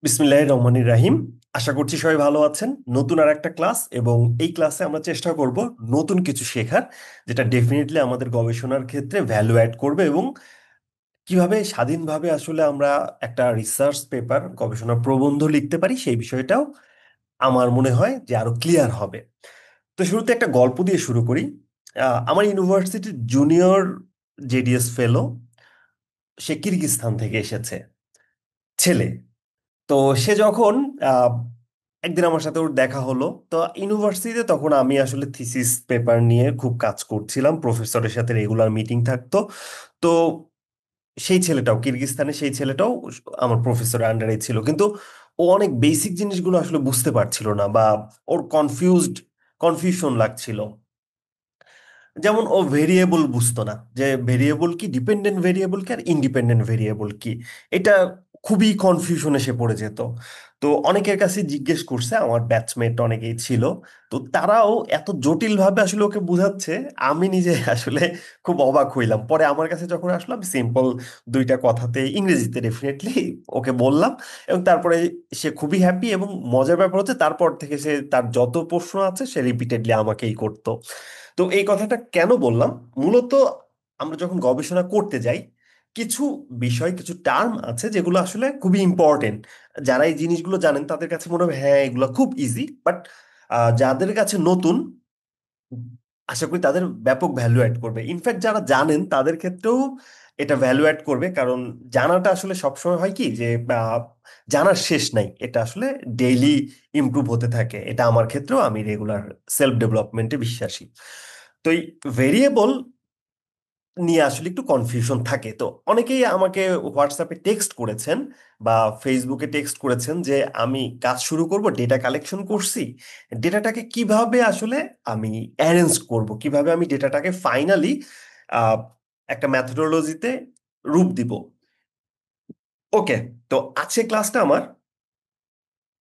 বিসমিল্লাহির রহমানির রাহিম। আশা করছি সবাই ভালো আছেন। নতুন আর একটা ক্লাস, এবং এই ক্লাসে আমরা চেষ্টা করব নতুন কিছু শেখার, যেটা ডেফিনেটলি আমাদের গবেষণার ক্ষেত্রে ভ্যালু অ্যাড করবে, এবং কিভাবে স্বাধীনভাবে আসলে আমরা একটা রিসার্চ পেপার, গবেষণা প্রবন্ধ লিখতে পারি সেই বিষয়টাও আমার মনে হয় যে আরো ক্লিয়ার হবে। তো শুরুতে একটা গল্প দিয়ে শুরু করি। আমার ইউনিভার্সিটির জুনিয়র জেডিএস ফেলো, সে কিরগিজস্তান থেকে এসেছে, ছেলে। তো সে যখন আহ, একদিন আমার সাথে ওর দেখা হলো, তো ইউনিভার্সিটিতে তখন আমি আসলে থিসিস পেপার নিয়ে খুব কাজ করছিলাম, প্রফেসরের সাথে রেগুলার মিটিং থাকতো। তো সেই ছেলেটাও, কিরগিজস্তানে সেই ছেলেটাও আমার প্রফেসরের আন্ডারে ছিল, কিন্তু ও অনেক বেসিক জিনিসগুলো আসলে বুঝতে পারছিল না, বা ওর কনফিউশন লাগছিল। যেমন ও ভেরিয়েবল বুঝতো না, যে ভেরিয়েবল কি, ডিপেন্ডেন্ট ভেরিয়েবল কি আর ইন্ডিপেন্ডেন্ট ভেরিয়েবল কি। এটা খুবই কনফিউশনে সে পড়ে যেত। তো অনেকের কাছে জিজ্ঞেস করছে, আমার ব্যাচমেট অনেকেই ছিল, তো তারাও এত জটিল ভাবে আসলে ওকে বুঝাচ্ছে, আমি নিজে আসলে খুব অবাক হইলাম। পরে আমার কাছে যখন আসলাম, সিম্পল দুইটা কথাতে ইংরেজিতে ডেফিনেটলি ওকে বললাম, এবং তারপরে সে খুবই হ্যাপি। এবং মজার ব্যাপার হচ্ছে, তারপর থেকে সে তার যত প্রশ্ন আছে সে রিপিটেডলি আমাকেই করতো। তো এই কথাটা কেন বললাম, মূলত আমরা যখন গবেষণা করতে যাই, কিছু বিষয়, কিছু টার্ম আছে যেগুলো আসলে খুবই ইম্পর্টেন্ট। যারা এই জিনিসগুলো জানেন তাদের কাছে মনে হবে হ্যাঁ এগুলো খুব ইজি, বাট যাদের কাছে নতুন, আশা করি তাদের ব্যাপক ভ্যালু অ্যাড করবে। ইনফ্যাক্ট যারা জানেন তাদের ক্ষেত্রেও এটা ভ্যালু অ্যাড করবে, কারণ জানাটা আসলে সবসময় হয় কি যে জানার শেষ নাই, এটা আসলে ডেইলি ইমপ্রুভ হতে থাকে। এটা আমার ক্ষেত্রেও, আমি রেগুলার সেলফ ডেভেলপমেন্টে বিশ্বাসী। তো এই ভেরিয়েবল নিয়ে আসলে একটু কনফিউশন থাকে। তো অনেকেই আমাকে হোয়াটসঅ্যাপে টেক্সট করেছেন বা ফেসবুকে টেক্সট করেছেন যে আমি কাজ শুরু করব, ডেটা কালেকশন করছি, ডেটাটাকে কিভাবে আসলে আমি অ্যারেঞ্জ করব, কিভাবে আমি ডেটাটাকে ফাইনালি একটা ম্যাথোডোলজিতে রূপ দিব। ওকে, তো আজকে ক্লাসটা আমার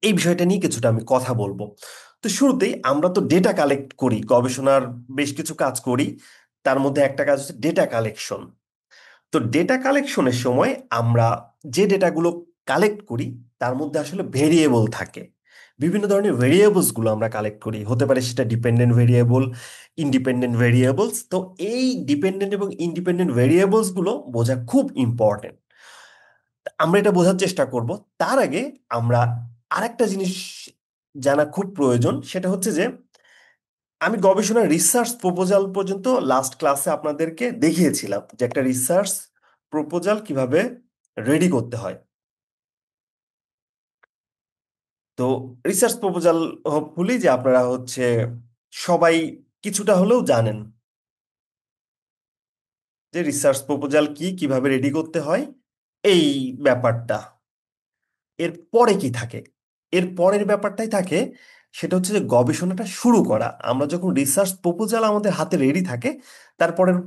এই বিষয়টা নিয়ে কিছুটা আমি কথা বলবো। তো শুরুতেই আমরা তো ডেটা কালেক্ট করি, গবেষণার বেশ কিছু কাজ করি, তার মধ্যে একটা কাজ হচ্ছে ডেটা কালেকশন। তো ডেটা কালেকশনের সময় আমরা যে ডেটাগুলো কালেক্ট করি, তার মধ্যে আসলে ভেরিয়েবল থাকে। বিভিন্ন ধরনের ভেরিয়েবলস গুলো আমরা কালেক্ট করি, হতে পারে সেটা ডিপেন্ডেন্ট ভেরিয়েবল, ইন্ডিপেন্ডেন্ট ভেরিয়েবলস। তো এই ডিপেন্ডেন্ট এবং ইন্ডিপেন্ডেন্ট ভেরিয়েবলস গুলো বোঝা খুব ইম্পর্টেন্ট। আমরা এটা বোঝার চেষ্টা করব। তার আগে আমরা আরেকটা জিনিস জানা খুব প্রয়োজন, সেটা হচ্ছে যে আমি গবেষণা রিসার্চ প্রপোজাল পর্যন্ত লাস্ট ক্লাসে আপনাদেরকে দেখিয়েছিলাম যে একটা রিসার্চ প্রপোজাল কিভাবে রেডি করতে হয়। তো রিসার্চ প্রপোজাল, হোপফুলি যে আপনারা হচ্ছে সবাই কিছুটা হলেও জানেন যে রিসার্চ প্রপোজাল কি, কিভাবে রেডি করতে হয়, এই ব্যাপারটা। এর পরে কি থাকে, এর পরের ব্যাপারটাই থাকে, সেটা হচ্ছে যে গবেষণাটা শুরু করা। আমরা যখন রিসার্চ প্রপোজাল আমাদের হাতে রেডি থাকে, তারপরের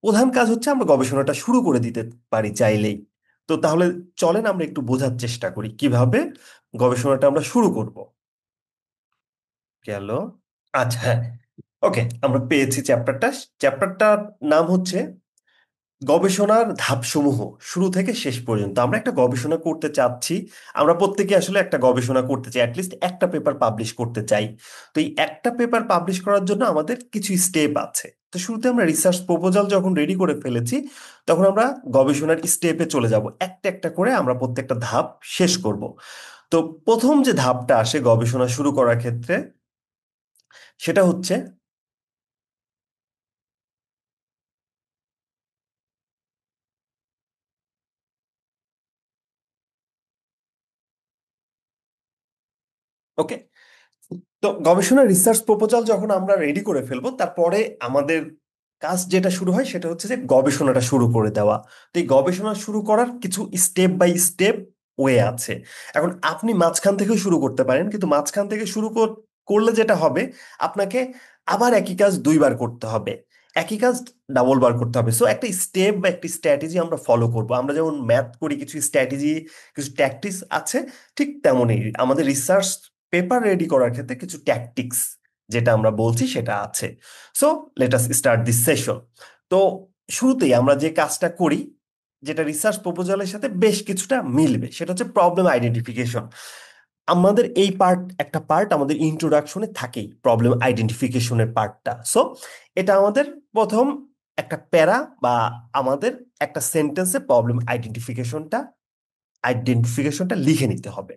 প্রধান কাজ হচ্ছে আমরা গবেষণাটা শুরু করে দিতে পারি চাইলেই। তো তাহলে চলেন আমরা একটু বোঝার চেষ্টা করি কিভাবে গবেষণাটা আমরা শুরু করব। গেল। আচ্ছা, হ্যাঁ। ওকে, আমরা পেয়েছি চ্যাপ্টারটা। চ্যাপ্টারটার নাম হচ্ছে গবেষণার ধাপসমূহ, শুরু থেকে শেষ পর্যন্ত। আমরা একটা গবেষণা করতে চাচ্ছি, আমরা প্রত্যেকে আসলে একটা গবেষণা করতে চাই, অ্যাটলিস্ট একটা পেপার পাবলিশ করতে চাই। তো এই একটা পেপার পাবলিশ করার জন্য আমাদের কিছু স্টেপ আছে। তো শুরুতে আমরা রিসার্চ প্রপোজাল যখন রেডি করে ফেলেছি, তখন আমরা গবেষণার স্টেপে চলে যাব, একটা একটা করে আমরা প্রত্যেকটা ধাপ শেষ করব। তো প্রথম যে ধাপটা আসে গবেষণা শুরু করার ক্ষেত্রে, সেটা হচ্ছে, ওকে, তো গবেষণা রিসার্চ প্রপোজাল যখন আমরা রেডি করে ফেলবো, তারপরে আমাদের কাজ যেটা শুরু হয় সেটা হচ্ছে যে গবেষণাটা শুরু করে দেওয়া। তো এই গবেষণা শুরু করার কিছু স্টেপ বাই স্টেপ ওয়ে আছে। এখন আপনি মাঝখান থেকেও শুরু করতে পারেন, কিন্তু মাঝখান থেকে শুরু করলে যেটা হবে, আপনাকে আবার একই কাজ দুইবার করতে হবে, একই কাজ ডাবল বার করতে হবে। সো একটা স্টেপ বা একটি স্ট্র্যাটেজি আমরা ফলো করব। আমরা যেমন ম্যাথ করি, কিছু স্ট্র্যাটেজি, কিছু ট্যাকটিক্স আছে, ঠিক তেমনই আমাদের রিসার্চ পেপার রেডি করার ক্ষেত্রে কিছু ট্যাকটিক্স, যেটা আমরা বলছি সেটা আছে। So let us start this session. তো শুরুতেই আমরা যে কাজটা করি, যেটা রিসার্চ প্রপোজালের সাথে বেশ কিছুটা মিলবে, সেটা হচ্ছে প্রবলেম আইডেন্টিফিকেশন। আমাদের এই একটা পার্ট আমাদের ইন্ট্রোডাকশনে থাকেই, প্রবলেম আইডেন্টিফিকেশনের পার্টটা। সো এটা আমাদের প্রথম একটা প্যারা, বা আমাদের একটা সেন্টেন্সে প্রবলেম আইডেন্টিফিকেশনটা লিখে নিতে হবে।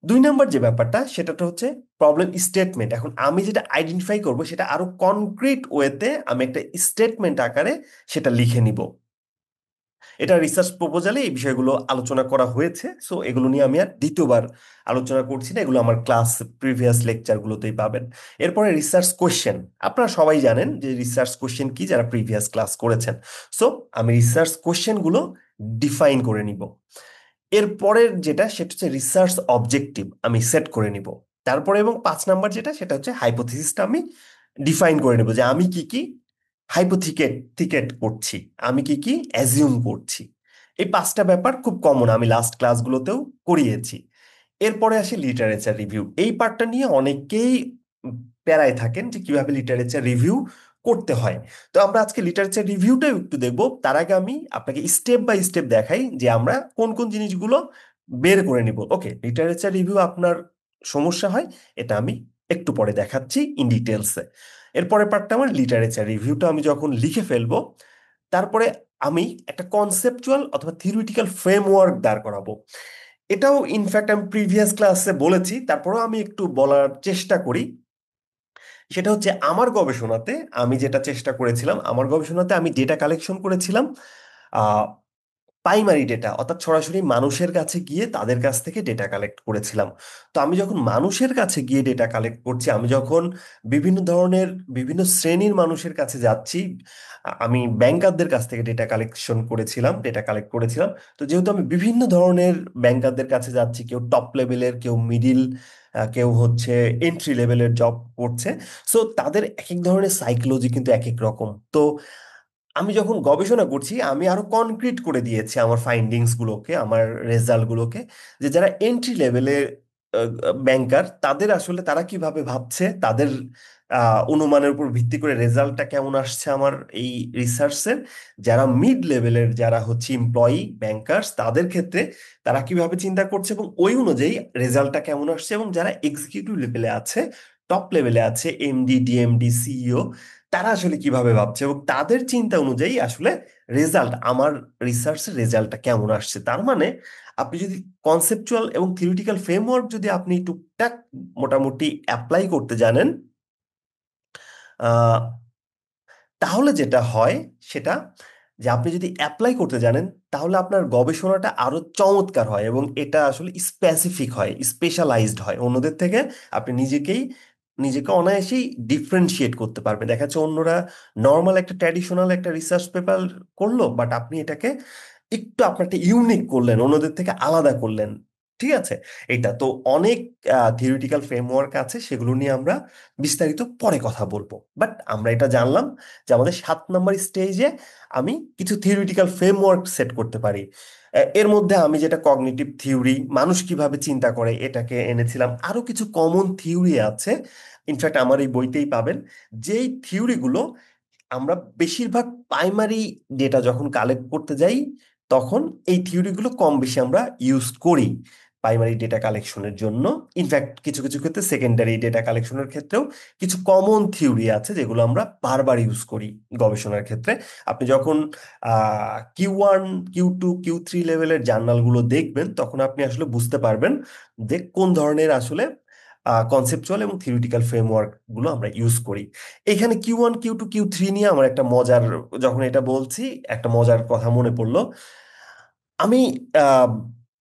2 নম্বর যে ব্যাপারটা সেটা তো হচ্ছে প্রবলেম স্টেটমেন্ট। এখন আমি যেটা আইডেন্টিফাই করব সেটা আরো কনক্রিট ওয়েতে আমি একটা স্টেটমেন্ট আকারে সেটা লিখে নিব। এটা রিসার্চ প্রপোজালে এই বিষয়গুলো আলোচনা করা হয়েছে, সো এগুলো নিয়ে আমি আর দ্বিতীয়বার আলোচনা করছি না, এগুলো আমার ক্লাস প্রিভিয়াস লেকচারগুলোতেই পাবেন। এরপরে রিসার্চ কোশ্চেন। আপনারা সবাই জানেন যে রিসার্চ কোশ্চেন কি, যারা প্রিভিয়াস ক্লাস করেছেন। সো আমি রিসার্চ কোশ্চেনগুলো ডিফাইন করে নিব। এরপরের যেটা সেটা হচ্ছে রিসার্চ অবজেক্টিভ আমি সেট করে নিব। তারপরে এবং 5 নাম্বার যেটা সেটা হচ্ছে হাইপোথিসিসটা আমি ডিফাইন করে নেব, যে আমি কি কি হাইপোথিকেট করছি, আমি কি কি অ্যাজিউম করছি। এই 5টা ব্যাপার খুব কমন, আমি লাস্ট ক্লাসগুলোতেও করিয়েছি। এরপরে আসি লিটারেচার রিভিউ। এই পার্টটা নিয়ে অনেকেই প্যারায় থাকেন যে কিভাবে লিটারেচার রিভিউ করতে হয়। তো আমরা আজকে লিটারেচার রিভিউটাও একটু দেখবো। তার আগে আমি আপনাকে স্টেপ বাই স্টেপ দেখাই যে আমরা কোন কোন জিনিসগুলো বের করে নিব। ওকে, লিটারেচার রিভিউ আপনার সমস্যা হয়, এটা আমি একটু পরে দেখাচ্ছি ইন ডিটেলসে। এরপরে পার্টটা আমার লিটারেচার রিভিউটা আমি যখন লিখে ফেলবো, তারপরে আমি একটা কনসেপচুয়াল অথবা থিওরিটিক্যাল ফ্রেমওয়ার্ক দাঁড় করাবো। এটাও ইনফ্যাক্ট আমি প্রিভিয়াস ক্লাসে বলেছি, তারপরেও আমি একটু বলার চেষ্টা করি। সেটা হচ্ছে আমার গবেষণাতে আমি যেটা চেষ্টা করেছিলাম, আমার গবেষণাতে আমি ডেটা কালেকশন করেছিলাম প্রাইমারি ডেটা, অর্থাৎ সরাসরি মানুষের কাছে গিয়ে তাদের কাছ থেকে ডেটা কালেক্ট করেছিলাম। তো আমি যখন মানুষের কাছে গিয়ে ডেটা কালেক্ট করছি, আমি যখন বিভিন্ন ধরনের বিভিন্ন শ্রেণীর মানুষের কাছে যাচ্ছি, আমি ব্যাংকারদের কাছ থেকে ডেটা কালেক্ট করেছিলাম। তো যেহেতু আমি বিভিন্ন ধরনের ব্যাংকারদের কাছে যাচ্ছি, কেউ টপ লেভেলের, কেউ মিডিল, কেউ হচ্ছে এন্ট্রি লেভেলের জব করছে। সো তাদের এক এক ধরনের সাইকোলজি কিন্তু এক এক রকম। তো আমি যখন গবেষণা করছি আমি আরো কনক্রিট করে দিয়েছি আমার ফাইন্ডিংস গুলোকে, আমার রেজাল্ট গুলোকে, যে যারা এন্ট্রি লেভেলে ব্যাংকার তাদের আসলে তারা কিভাবে ভাবছে, তাদের অনুমানের উপর ভিত্তি করে রেজাল্টটা কেমন আসছে আমার এই রিসার্চের। যারা মিড লেভেলের, যারা হচ্ছে এমপ্লয়ি ব্যাংকার্স, তাদের ক্ষেত্রে তারা কিভাবে চিন্তা করছে এবং ওই অনুযায়ী রেজাল্টটা কেমন আসছে, এবং যারা এক্সিকিউটিভ লেভেলে আছে, টপ লেভেলে আছে, এমডি, ডিএমডি, সিইও, তারা আসলে কিভাবে ভাবছে এবং তাদের চিন্তা অনুযায়ী আসলে আমার রিসার্চের রেজাল্টটা কেমন আসছে। তার মানে আপনি যদি কনসেপচুয়াল এবং থিওরিটিক্যাল ফ্রেমওয়ার্ক যদি আপনি টুকটাক মোটামুটি অ্যাপ্লাই করতে জানেন, আহ, তাহলে যেটা হয় সেটা, যে আপনি যদি অ্যাপ্লাই করতে জানেন, তাহলে আপনার গবেষণাটা আরো চমৎকার হয় এবং এটা আসলে স্পেসিফিক হয়, স্পেশালাইজড হয় অন্যদের থেকে। আপনি নিজেকে অনায়াসেই ডিফারেন্সিয়েট করতে পারবেন। দেখা যাচ্ছে অন্যরা নর্মাল একটা ট্র্যাডিশনাল একটা রিসার্চ পেপার করলো, বাট আপনি এটাকে একটু আপনারটা ইউনিক করলেন, অন্যদের থেকে আলাদা করলেন। ঠিক আছে, এটা তো অনেক থিওরিটিক্যাল ফ্রেমওয়ার্ক আছে, সেগুলো নিয়ে আমরা বিস্তারিত পরে কথা বলবো। বাট আমরা এটা জানলাম যে আমাদের 7 নম্বর স্টেজে আমি কিছু থিওরিটিক্যাল ফ্রেমওয়ার্ক সেট করতে পারি। এর মধ্যে আমি যেটা কগনিটিভ থিওরি, মানুষ কিভাবে চিন্তা করে, এটাকে এনেছিলাম। আরো কিছু কমন থিওরি আছে, ইনফ্যাক্ট আমার এই বইতেই পাবেন, যেই থিওরিগুলো আমরা বেশিরভাগ প্রাইমারি ডেটা যখন কালেক্ট করতে যাই, তখন এই থিওরিগুলো কম বেশি আমরা ইউজ করি প্রাইমারি ডেটা কালেকশনের জন্য। ইনফ্যাক্ট কিছু কিছু ক্ষেত্রে সেকেন্ডারি ডেটা কালেকশনের ক্ষেত্রেও কিছু কমন থিওরি আছে যেগুলো আমরা বারবার ইউজ করি গবেষণার ক্ষেত্রে। আপনি যখন Q1, Q2, Q3 লেভেলের জার্নালগুলো দেখবেন, তখন আপনি আসলে বুঝতে পারবেন যে কোন ধরনের আসলে কনসেপচুয়াল এবং থিওরিটিক্যাল ফ্রেমওয়ার্ক গুলো আমরা ইউজ করি। এখানে Q1, Q2, Q3 নিয়ে আমার একটা মজার, যখন এটা বলছি একটা মজার কথা মনে পড়লো। আমি আহ,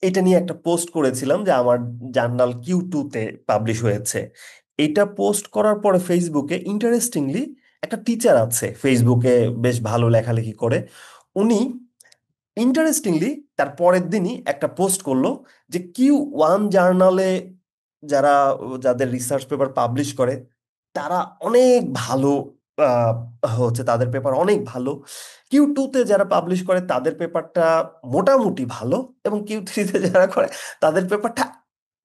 এটা নিয়ে একটা পোস্ট করেছিলাম যে আমার জার্নাল Q2-তে পাবলিশ হয়েছে। এটা পোস্ট করার পরে ফেসবুকে ইন্টারেস্টিংলি একটা টিচার আছে ফেসবুকে, বেশ ভালো লেখালেখি করে। উনি ইন্টারেস্টিংলি তার পরের দিনই একটা পোস্ট করলো যে Q1 জার্নালে যারা যাদের রিসার্চ পেপার পাবলিশ করে তারা অনেক ভালো, হচ্ছে তাদের পেপার অনেক ভালো। Q2-তে যারা পাবলিশ করে তাদের পেপারটা মোটামুটি ভালো, এবং Q3-তে যারা করে তাদের পেপারটা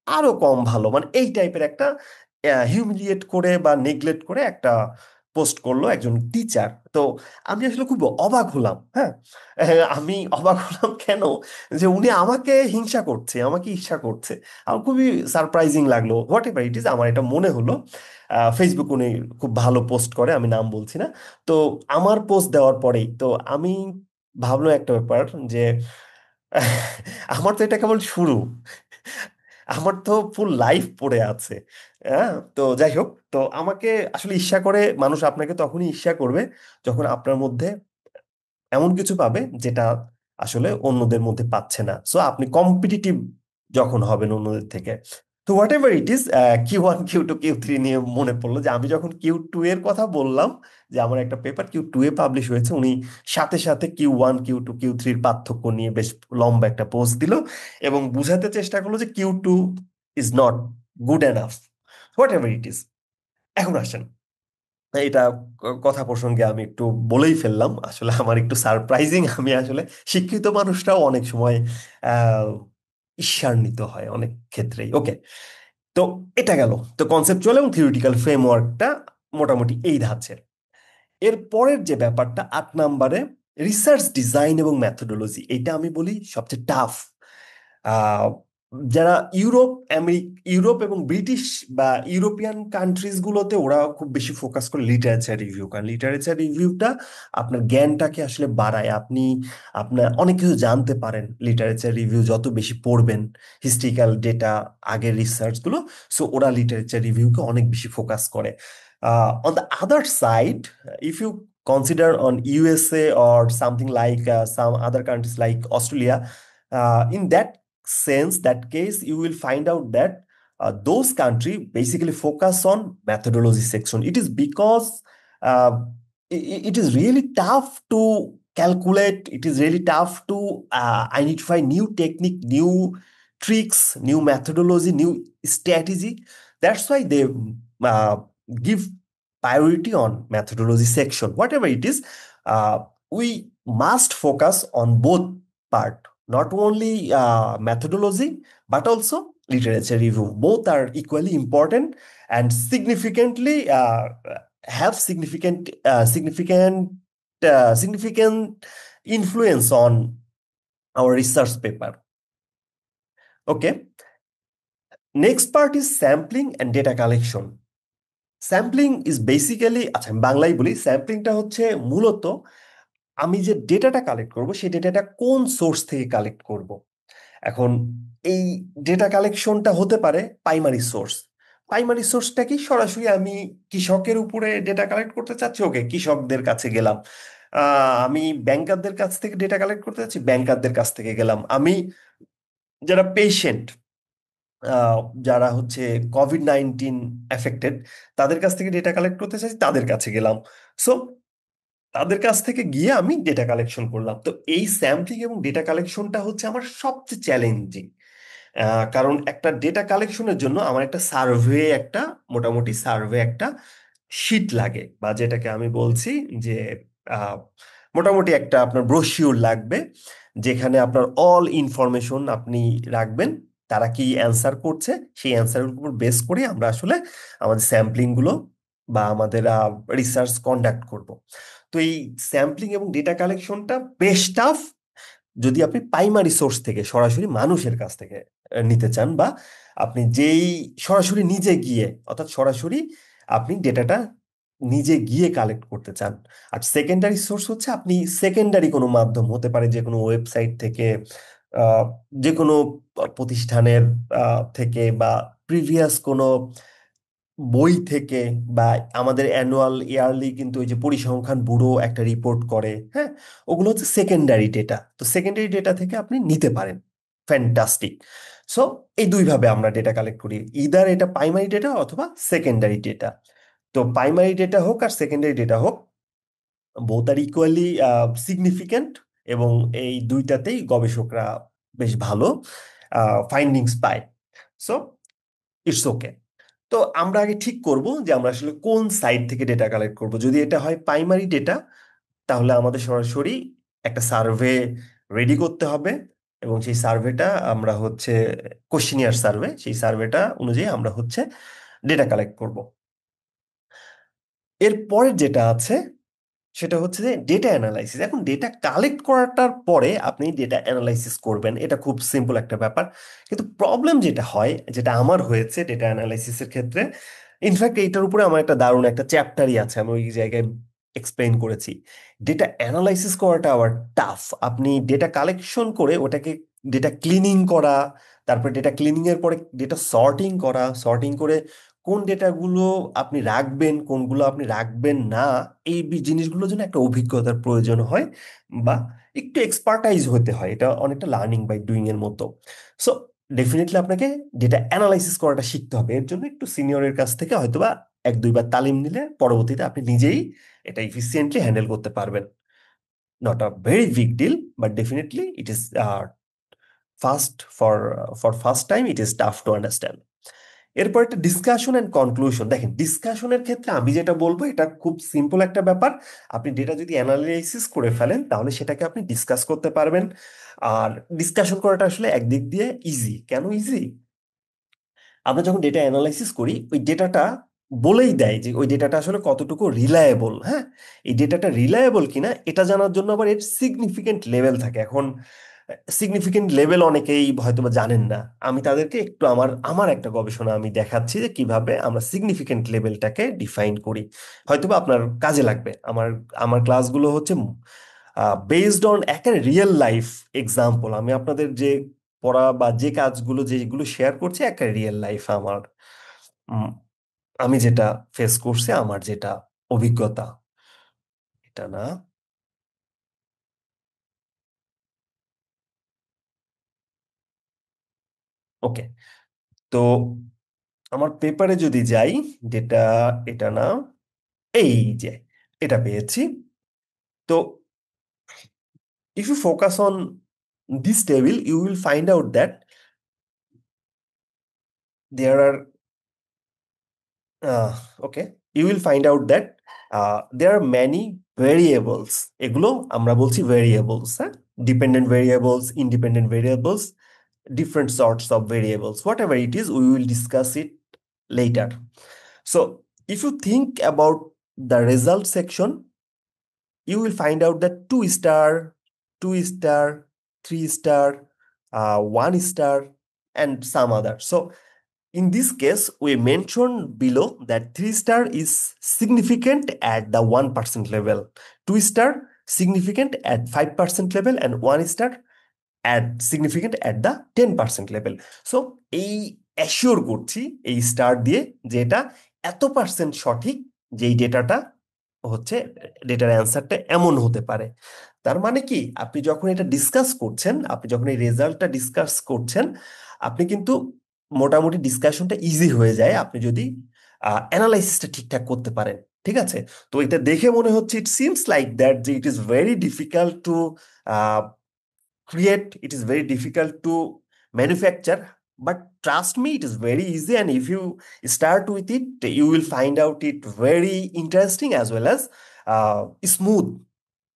আরো কম ভালো। মানে এই টাইপের একটা হিউমিলিয়েট করে বা নেগলেক্ট করে একটা পোস্ট করলো একজন টিচার। তো আমি আসলে খুব অবাক হলাম, হ্যাঁ। আমি অবাক হলাম কেন, যে উনি আমাকে হিংসা করছে, আমাকে ঈর্ষা করছে। আমার খুবই সারপ্রাইজিং লাগলো, হোয়াট এভার ইট ইজ, আমার এটা মনে হলো। ফেসবুক উনি খুব ভালো পোস্ট করে, আমি নাম বলছি না। তো আমার পোস্ট দেওয়ার পরেই তো আমি ভাবলাম একটা ব্যাপার, যে আমার তো এটা কেবল শুরু, আমার তো ফুল লাইফ পড়ে আছে। হ্যাঁ, তো যাই হোক, তো আমাকে আসলে ঈর্ষা করে মানুষ, আপনাকে তখনই ঈর্ষা করবে যখন আপনার মধ্যে এমন কিছু পাবে যেটা আসলে অন্যদের মধ্যে পাচ্ছে না। সো আপনি কম্পিটিটিভ যখন হবেন অন্যদের থেকে। তো what ever it is, Q1 Q2 Q3 নিয়ে মনে পড়লো যে আমি যখন Q2 এর কথা বললাম, যে আমার একটা পেপার Q2 এ পাবলিশ হয়েছে, উনি সাথে সাথে Q1 Q2 Q3 পার্থক্য নিয়ে বেশ লম্বা একটা পোস্ট দিল এবং বুঝাতে চেষ্টা করলো যে Q2 is not good enough, what ever it is. এখন আসেন, এটা কথা প্রসঙ্গে আমি একটু বলেই ফেললাম, আসলে আমার একটু সারপ্রাইজিং, আমি আসলে শিক্ষিত মানুষরাও অনেক সময় আহ ঈর্ষান্বিত হয় অনেক ক্ষেত্রেই। ওকে, তো এটা গেল। তো কনসেপচুয়াল এবং থিওরিটিক্যাল ফ্রেমওয়ার্কটা মোটামুটি এই ধাঁচের। এর পরের যে ব্যাপারটা 8 নম্বরে, রিসার্চ ডিজাইন এবং ম্যাথোডোলজি, এটা আমি বলি সবচেয়ে টাফ। আহ, যারা ইউরোপ এবং ব্রিটিশ বা ইউরোপিয়ান কান্ট্রিজ গুলোতে ওরা খুব বেশি ফোকাস করে লিটারেচার রিভিউ, কারণ লিটারেচার রিভিউটা আপনার জ্ঞানটাকে আসলে বাড়ায়। আপনি আপনার অনেক কিছু জানতে পারেন লিটারেচার রিভিউ যত বেশি পড়বেন, হিস্ট্রিক্যাল ডেটা, আগের রিসার্চ গুলো। সো ওরা লিটারেচার রিভিউকে অনেক বেশি ফোকাস করে। On the other side, if you consider on USA or something like some other countries like Australia, in that sense, that case, you will find out that those country basically focus on methodology section. It is because uh, it is really tough to calculate. It is really tough to identify new technique, new tricks, new methodology, new strategy. That's why they uh, give priority on methodology section. Whatever it is, we must focus on both part, not only methodology but also literature review. Both are equally important and significantly have significant influence on our research paper. Okay, next part is sampling and data collection. Sampling is basically, আচ্ছা আমি বাংলায় বলি, স্যাম্পলিংটা হচ্ছে মূলত আমি যে ডেটাটা collect করব সেই ডেটাটা কোন সোর্স থেকে কালেক্ট করব। এখন এই ডেটা কালেকশনটা হতে পারে প্রাইমারি সোর্স। প্রাইমারি সোর্সটা কি, সরাসরি আমি কৃষকের উপরে ডেটা কালেক্ট করতে চাচ্ছি, ওকে, কৃষকদের কাছে গেলাম। আমি ব্যাংকারদের কাছ থেকে ডেটা কালেক্ট করতে চাচ্ছি, ব্যাংকারদের কাছ থেকে গেলাম। আমি যারা পেশেন্ট, আহ, যারা হচ্ছে কোভিড-19 এফেক্টেড, তাদের কাছ থেকে ডেটা কালেক্ট করতে চাইছি, তাদের কাছে গেলাম। সো তাদের কাছ থেকে গিয়ে আমি ডেটা কালেকশন করলাম। তো এই স্যাম্পলিং এবং ডেটা কালেকশনটা হচ্ছে আমার সবচেয়ে চ্যালেঞ্জিং, কারণ একটা ডেটা কালেকশনের জন্য আমার একটা সার্ভে, একটা মোটামুটি সার্ভে একটা শিট লাগে, বা যেটাকে আমি বলছি যে আহ, মোটামুটি একটা আপনার ব্রোশিওর লাগবে, যেখানে আপনার অল ইনফরমেশন আপনি রাখবেন। তারা কি অ্যান্সার করছে, সেই অ্যান্সারের উপর বেস করে আমরা আসলে আমাদের স্যাম্পলিং গুলো বা আমাদের রিসার্চ কন্ডাক্ট করব। তো এই স্যাম্পলিং এবং ডেটা কালেকশনটা বেশ টাফ যদি আপনি প্রাইমারি সোর্স থেকে সরাসরি মানুষের কাছ থেকে নিতে চান, বা আপনি যেই সরাসরি নিজে গিয়ে, অর্থাৎ সরাসরি আপনি ডেটাটা নিজে গিয়ে কালেক্ট করতে চান। আর সেকেন্ডারি সোর্স হচ্ছে আপনি সেকেন্ডারি কোনো মাধ্যম হতে পারে, যে কোনো ওয়েবসাইট থেকে, আহ, যে কোনো প্রতিষ্ঠানের থেকে, বা প্রিভিয়াস কোনো বই থেকে, বা আমাদের অ্যানুয়াল ইয়ারলি কিন্তু ওই যে পরিসংখ্যান ব্যুরো একটা রিপোর্ট করে, হ্যাঁ, ওগুলো হচ্ছে সেকেন্ডারি ডেটা। তো সেকেন্ডারি ডেটা থেকে আপনি নিতে পারেন, ফ্যান্টাস্টিক। সো এই দুইভাবে আমরা ডেটা কালেক্ট করি, ইদার এটা প্রাইমারি ডেটা অথবা সেকেন্ডারি ডেটা। তো প্রাইমারি ডেটা হোক আর সেকেন্ডারি ডেটা হোক, বোথ আর ইকুয়ালি সিগনিফিক্যান্ট, এবং এই দুইটাতেই গবেষকরা বেশ ভালো ফাইন্ডিংস পায়। So it's okay. তো আমরা আগে ঠিক করব যে আমরা আসলে কোন সাইট থেকে ডেটা কালেক্ট করব। যদি এটা হয় প্রাইমারি ডেটা, তাহলে আমাদের সরাসরি একটা সার্ভে রেডি করতে হবে, এবং সেই সার্ভেটা আমরা হচ্ছে কোশ্চেনিয়ার সার্ভে, সেই সার্ভেটা অনুযায়ী আমরা হচ্ছে ডেটা কালেক্ট করব। এর পরের যেটা আছে সেটা হচ্ছে যে ডেটা অ্যানালাইসিস। এখন ডেটা কালেক্ট করাটার পরে আপনি ডেটা অ্যানালাইসিস করবেন, এটা খুব সিম্পল একটা ব্যাপার। কিন্তু প্রবলেম যেটা হয়, যেটা আমার হয়েছে ডেটা অ্যানালাইসিসের ক্ষেত্রে, ইনফ্যাক্ট এইটার উপরে আমার একটা দারুণ একটা চ্যাপ্টারই আছে, আমি ওই জায়গায় এক্সপ্লেইন করেছি। ডেটা অ্যানালাইসিস করাটা আবার টাফ। আপনি ডেটা কালেকশন করে ওটাকে ডেটা ক্লিনিং করা, তারপরে ডেটা ক্লিনিং এর পরে ডেটা সর্টিং করা, সর্টিং করে কোন ডেটাগুলো আপনি রাখবেন কোনগুলো আপনি রাখবেন না, এই জিনিসগুলোর জন্য একটা অভিজ্ঞতার প্রয়োজন হয়, বা একটু এক্সপার্টাইজ হতে হয়। এটা অনেকটা লার্নিং বাই ডুইং এর মতো। সো ডেফিনেটলি আপনাকে ডেটা অ্যানালাইসিস করাটা শিখতে হবে। এর জন্য একটু সিনিয়রের কাছ থেকে হয়তোবা এক দুইবার তালিম নিলে পরবর্তীতে আপনি নিজেই এটা ইফিসিয়েন্টলি হ্যান্ডেল করতে পারবেন। Not a very big deal, but definitely it is first for first time it is tough to understand. এরপর একটা ডিসকাশন এন্ড কনক্লুশন। দেখেন, ডিসকাশনের ক্ষেত্রে আমি যেটা বলবো এটা খুব সিম্পল একটা ব্যাপার। আপনি ডেটা যদি অ্যানালাইসিস করে ফেলেন তাহলে সেটাকে আপনি ডিসকাস করতে পারবেন। আর ডিসকাশন করাটা আসলে একদিক দিয়ে ইজি। কেন ইজি? আমরা যখন ডেটা অ্যানালাইসিস করি ওই ডেটাটা বলেই দেয় যে ওই ডেটাটা আসলে কতটুকু রিলায়েবল। হ্যাঁ, এই ডেটাটা রিলায়েবল কিনা এটা জানার জন্য আবার এর সিগনিফিকেন্ট লেভেল থাকে। এখন সিগনিফিকেন্ট লেভেল অনেকেই হয়তোবা জানেন না। আমি তাদেরকে একটু আমার আমার একটা গবেষণা আমি দেখাচ্ছি যে কিভাবে আমরা সিগনিফিকেন্ট লেভেলটাকে ডিফাইন করি। হয়তোবা আপনার কাজে লাগবে। আমার আমার ক্লাসগুলো হচ্ছে বেসড অন একটা রিয়েল লাইফ এক্সাম্পল। আমি আপনাদের যে পড়া বা যে কাজগুলো যেগুলো শেয়ার করছি একটা রিয়েল লাইফ আমার, উম, আমি যেটা ফেস করছি, আমার যেটা অভিজ্ঞতা। এটা না। ওকে, তো আমার পেপারে যদি যাই, যেটা, এটা না, এই যে এটা পেয়েছি। তো if you focus on this table you will find out that there are okay, you will find out that there are many variables। এগুলো আমরা বলছি ভেরিয়েবলস, হ্যাঁ, dependent variables, independent variables, different sorts of variables, whatever it is we will discuss it later. So if you think about the result section, you will find out that 2 star, 2 star, 3 star, 1 star, and some other. So in this case, we mentioned below that 3 star is significant at the 1% level, 2 star significant at 5% level, and 1 star at significant at the 10% level. So এই assure করছি এই star দিয়ে যে এটা এত percent সঠিক, যে এই ডেটাটা হচ্ছে, ডেটার অ্যান্সারটা এমন হতে পারে। তার মানে কি, আপনি যখন এটা ডিসকাস করছেন, আপনি যখন এই রেজাল্টটা ডিসকাস করছেন, আপনি কিন্তু মোটামুটি ডিসকাশনটা ইজি হয়ে যায় আপনি যদি অ্যানালাইসিসটা ঠিকঠাক করতে পারেন। ঠিক আছে? তো এটা দেখে মনে হচ্ছে ইট সিমস লাইক দ্যাট যে ইট is very difficult to create, it is very difficult to manufacture, but trust me, it is very easy, and if you start with it you will find out it very interesting as well as smooth।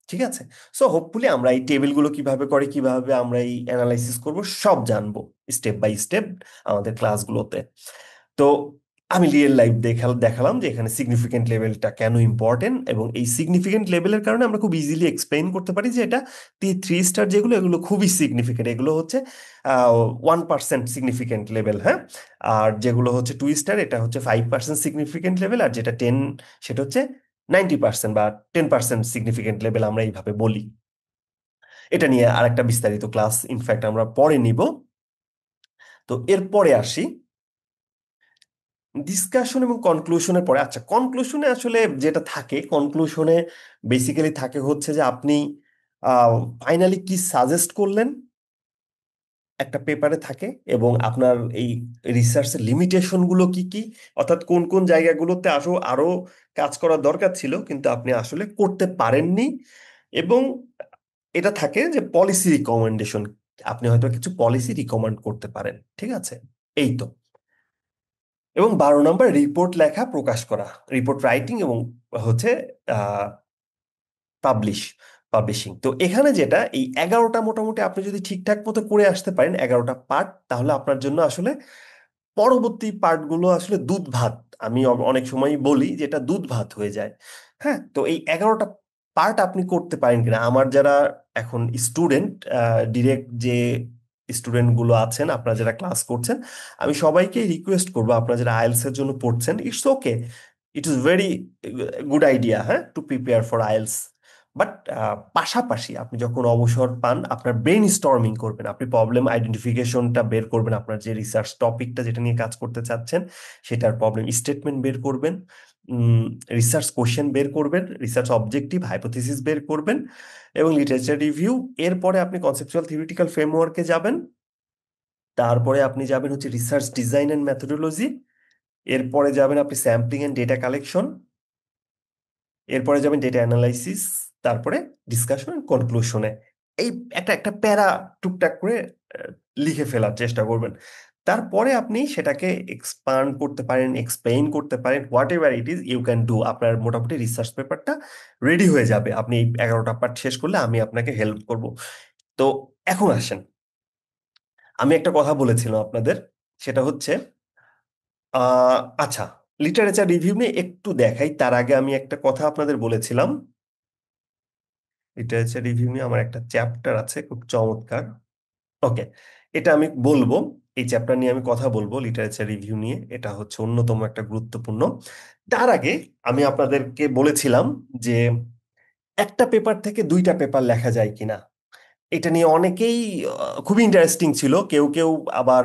ঠিক আছে? So hopefully আমরা এই টেবিলগুলো কিভাবে করে, কিভাবে আমরা এই analysis করব সব জানবো স্টেপ বাই স্টেপ আমাদের ক্লাসগুলোতে। তো আমি রিয়েল লাইফ দেখালাম যে এখানে সিগনিফিকেন্ট লেভেলটা কেন ইম্পর্টেন্ট, এবং এই সিগনিফিকেন্ট লেভেলের কারণে আমরা খুব ইজিলি এক্সপ্লেইন করতে পারি যে এটা 3 স্টার যেগুলো এগুলো খুবই সিগনিফিকেন্ট, এগুলো হচ্ছে 1% সিগনিফিকেন্ট লেভেল। হ্যাঁ, আর যেগুলো হচ্ছে 2 স্টার এটা হচ্ছে 5% সিগনিফিকেন্ট লেভেল, আর যেটা 10 সেটা হচ্ছে 90% বা 10% সিগনিফিকেন্ট লেভেল, আমরা এইভাবে বলি। এটা নিয়ে আরেকটা বিস্তারিত ক্লাস ইনফ্যাক্ট আমরা পরে নিব। তো এরপরে আসি ডিসকাশন এবং কনক্লুশনের পরে। আচ্ছা, কনক্লুশনে আসলে যেটা থাকে, কনক্লুশনে বেসিক্যালি থাকে হচ্ছে যে আপনি ফাইনালি কি সাজেস্ট করলেন একটা পেপারে থাকে, এবং আপনার এই রিসার্চের লিমিটেশন গুলো কি কি, অর্থাৎ কোন কোন জায়গাগুলোতে আসলে আরো কাজ করার দরকার ছিল কিন্তু আপনি আসলে করতে পারেননি। এবং এটা থাকে যে পলিসি রিকমেন্ডেশন, আপনি হয়তো কিছু পলিসি রিকমেন্ড করতে পারেন। ঠিক আছে? এই তো। এবং 12 নম্বর রিপোর্ট লেখা, প্রকাশ করা, রিপোর্ট রাইটিং, এবং হচ্ছে পাবলিশ, পাবলিশিং। তো এখানে যেটা এই 11টা মোটামুটি আপনি যদি ঠিকঠাক মতো করে আসতে পারেন, 11টা পার্ট, তাহলে আপনার জন্য আসলে পরবর্তী পার্টগুলো আসলে দুধ ভাত। আমি অনেক সময় বলি যে এটা দুধ ভাত হয়ে যায়। হ্যাঁ, তো এই 11টা পার্ট আপনি করতে পারেন কিনা। আমার যারা এখন স্টুডেন্ট, ডিরেক্ট যে স্টুডেন্ট গুলো আছেন, আপনারা যারা ক্লাস করছেন, আমি সবাইকে রিকোয়েস্ট করবো, আপনারা যারা আইএলস এর জন্য পড়ছেন, it's okay, it is very good idea, হ্যাঁ, to prepare for IELTS. But পাশাপাশি আপনি যখন অবসর পান, আপনার ব্রেন স্টর্মিং করবেন, আপনি প্রবলেম আইডেন্টিফিকেশনটা বের করবেন, আপনার যে রিসার্চ টপিকটা যেটা নিয়ে কাজ করতে চাচ্ছেন সেটার প্রবলেম স্টেটমেন্ট বের করবেন, রিসার্চ কোশ্চেন বের করবেন, রিসার্চ অবজেক্টিভ হাইপোথিসিস বের করবেন, এবং লিটারেচার রিভিউ। এরপরে আপনি কনসেপচুয়াল থিওরিটিক্যাল ফ্রেমওয়ার্কে যাবেন। তারপরে আপনি যাবেন হচ্ছে রিসার্চ ডিজাইন এন্ড মেথোডোলজি। এরপরে যাবেন আপনি স্যাম্পলিং এন্ড ডেটা কালেকশন। এরপরে যাবেন ডেটা অ্যানালাইসিস। তারপরে ডিসকাশন এন্ড কনক্লুশনে। এই একটা একটা প্যারা টুকটাক করে আহ, লিখে ফেলার চেষ্টা করবেন। তারপরে আপনি সেটাকে এক্সপান্ড করতে পারেন, এক্সপ্লেইন করতে পারেন, whatever it is you can do. আপনার মোটামুটি রিসার্চ পেপারটা রেডি হয়ে যাবে। আপনি এই 11টা পার্ট শেষ করলে আমি আপনাকে হেল্প করব। তো এখন আসেন, আমি একটা কথা বলেছিলাম আপনাদের, সেটা হচ্ছে আচ্ছা, লিটারেচার রিভিউ নিয়ে একটু দেখাই তার আগে আমি একটা কথা আপনাদের বলেছিলাম। লিটারেচার রিভিউ নিয়ে আমার একটা চ্যাপ্টার আছে খুব চমৎকার। ওকে, এটা আমি বলবো, এই চ্যাপ্টার নিয়ে আমি কথা বলবো, লিটারেচার রিভিউ নিয়ে। এটা হচ্ছে অন্যতম একটা গুরুত্বপূর্ণ। তার আগে আমি আপনাদেরকে বলেছিলাম যে একটা পেপার থেকে দুইটা পেপার লেখা যায় কিনা। এটা নিয়ে অনেকেই খুবই ইন্টারেস্টিং ছিল, কেউ কেউ আবার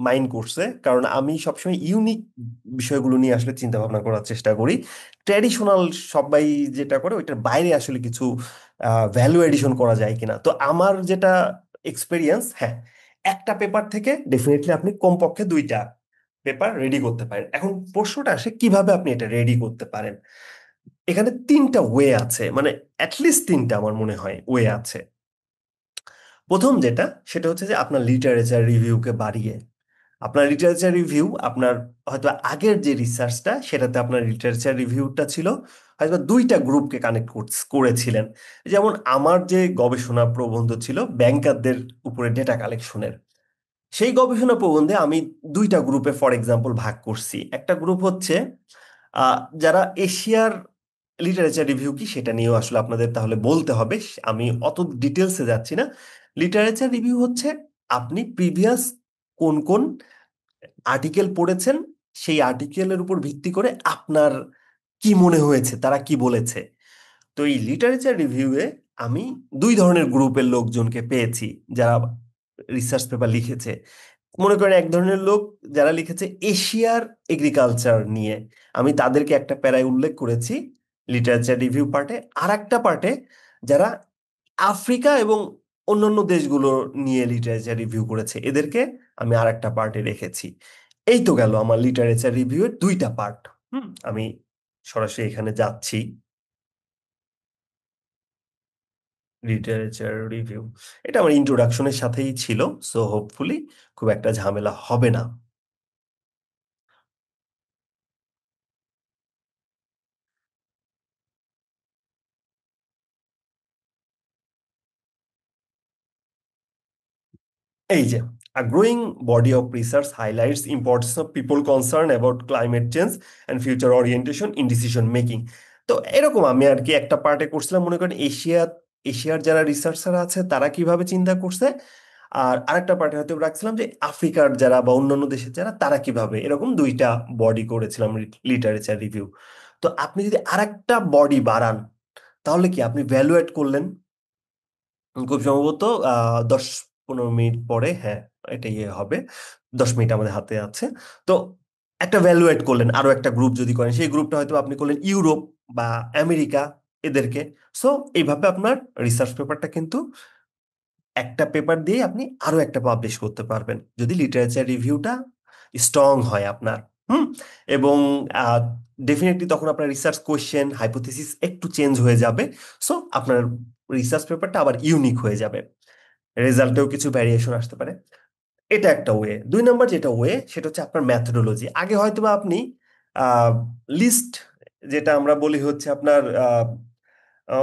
মাইন্ড করছে, কারণ আমি সবসময় ইউনিক বিষয়গুলো নিয়ে আসলে চিন্তা ভাবনা করার চেষ্টা করি। ট্র্যাডিশনাল সবাই যেটা করে ওইটার বাইরে আসলে কিছু ভ্যালু এডিশন করা যায় কিনা। তো আমার যেটা এক্সপেরিয়েন্স, হ্যাঁ, একটা পেপার থেকে ডেফিনেটলি আপনি কমপক্ষে দুইটা পেপার রেডি করতে পারেন। এখন প্রশ্নটা আসে কিভাবে আপনি এটা রেডি করতে পারেন। এখানে তিনটা ওয়ে আছে, মানে অ্যাটলিস্ট তিনটা আমার মনে হয় ওয়ে আছে। প্রথম যেটা, সেটা হচ্ছে যে আপনার লিটারেচার রিভিউকে বাড়িয়ে, আপনার লিটারেচার রিভিউ, আপনার হয়তো আগের যে রিসার্চটা সেটাতে আপনার লিটারেচার রিভিউটা ছিল হয়তো দুইটা গ্রুপকে কানেক্ট করেছিলেন। যেমন আমার যে গবেষণা প্রবন্ধ ছিল ব্যাংকারদের উপরে ডেটা কালেকশনের, সেই গবেষণা প্রবন্ধে আমি দুইটা গ্রুপে ফর এক্সাম্পল ভাগ করছি। একটা গ্রুপ হচ্ছে যারা এশিয়ার লিটারেচার রিভিউ কি সেটা নিয়েও আসলে আপনাদের তাহলে বলতে হবে, আমি অত ডিটেলসে যাচ্ছি না। লিটারেচার রিভিউ হচ্ছে আপনি প্রিভিয়াস কোন কোন আর্টিকেল পড়েছেন, সেই আর্টিকেলের উপর ভিত্তি করে আপনার কি মনে হয়েছে, তারা কি বলেছে। তো এই লিটারেচার রিভিউয়ে আমি দুই ধরনের গ্রুপের লোকজনকে পেয়েছি যারা রিসার্চ পেপার লিখেছে। মনে করেন এক ধরনের লোক যারা লিখেছে এশিয়ার এগ্রিকালচার নিয়ে, আমি তাদেরকে একটা প্যারায় উল্লেখ করেছি লিটারেচার রিভিউ পার্টে। আর একটা পার্টে যারা আফ্রিকা এবং অন্যান্য দেশগুলো নিয়ে লিটারেচার রিভিউ করেছে, এদেরকে আমি আর একটা পার্টে রেখেছি। এই তো গেল আমার লিটারেচার রিভিউ এর দুইটা পার্ট। আমি সরাসরি এখানে যাচ্ছি, লিটারেচার রিভিউ। এটা আমার ইন্ট্রোডাকশনের সাথেই ছিল, সো হোপফুলি খুব একটা ঝামেলা হবে না। এই যে, a growing body of research highlights importance of people concerned about climate change and future orientation in decision making। তো এরকম আমি আর কি একটা পার্টে করছিলাম, মনে করেন এশিয়ার যারা রিসার্চার আছে তারা কিভাবে চিন্তা করছে, আর আরেকটা পার্টে হয়তো রাখছিলাম যে আফ্রিকার যারা বা অন্যান্য দেশের যারা তারা কিভাবে, এরকম দুইটা বডি করেছিলাম লিটারেচার রিভিউ। তো আপনি যদি আরেকটা বডি বাড়ান, তাহলে কি আপনি ভ্যালুয়েট করলেন খুব সম্ভবত 10-15 মিনিট পরে, হ্যাঁ, এটা ইয়ে হবে, 10 মিনিট আমাদের হাতে আছে। তো একটা ভ্যালুয়েট করলেন, আরো একটা গ্রুপ যদি করেন, সেই গ্রুপটা হয়তো আপনি করলেন ইউরোপ বা আমেরিকা, এদেরকে। সো এইভাবে আপনার রিসার্চ পেপারটা কিন্তু একটা পেপার দিয়ে আপনি আরো একটা পাবলিশ করতে পারবেন যদি লিটারেচার রিভিউটা স্ট্রং হয় আপনার। হুম। এবং ডেফিনেটলি তখন আপনার রিসার্চ কোয়েশ্চেন হাইপোথিসিস একটু চেঞ্জ হয়ে যাবে। সো আপনার রিসার্চ পেপারটা আবার ইউনিক হয়ে যাবে, রেজাল্টেও কিছু ভ্যারিয়েশন আসতে পারে। এটা একটা ওয়ে। দুই নম্বর যেটা ওয়ে, সেটা হচ্ছে আপনার ম্যাথোডোলজি। আগে হয়তো বা আপনি লিস্ট, যেটা আমরা বলি হচ্ছে আপনার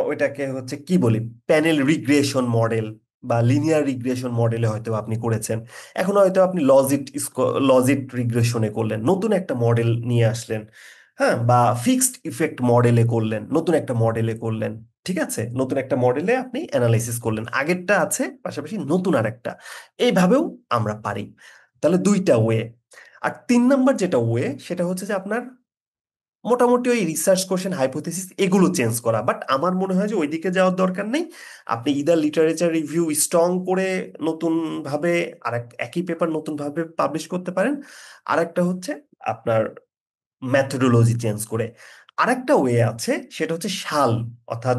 ওইটাকে হচ্ছে কি বলি, প্যানেল রিগ্রেশন মডেল, বা লিনিয়ার রিগ্রেশন মডেলে হয়তো আপনি করেছেন। এখন হয়তো আপনি লজিট রিগ্রেশনে করলেন, নতুন একটা মডেল নিয়ে আসলেন। হ্যাঁ, বা ফিক্সড ইফেক্ট মডেলে করলেন, নতুন একটা মডেলে করলেন। ঠিক আছে, নতুন একটা মডেলে আপনি অ্যানালাইসিস করলেন, আগেরটা আছে পাশাপাশি নতুন আর একটা। এইভাবেও আমরা পারি। তাহলে দুইটা ওয়ে। আর 3 নাম্বার যেটা ওয়ে, সেটা হচ্ছে যে আপনার মোটামুটি ওই রিসার্চ কোশ্চেন, হাইপোথেসিস এগুলো চেঞ্জ করা। বাট আমার মনে হয় যে ওইদিকে যাওয়ার দরকার নেই। আপনি ইদার লিটারেচার রিভিউ স্ট্রং করে নতুন ভাবে একই পেপার নতুন ভাবে পাবলিশ করতে পারেন। আরেকটা হচ্ছে আপনার ম্যাথোডোলজি চেঞ্জ করে। আরেকটা ওয়ে আছে, সেটা হচ্ছে সাল। অর্থাৎ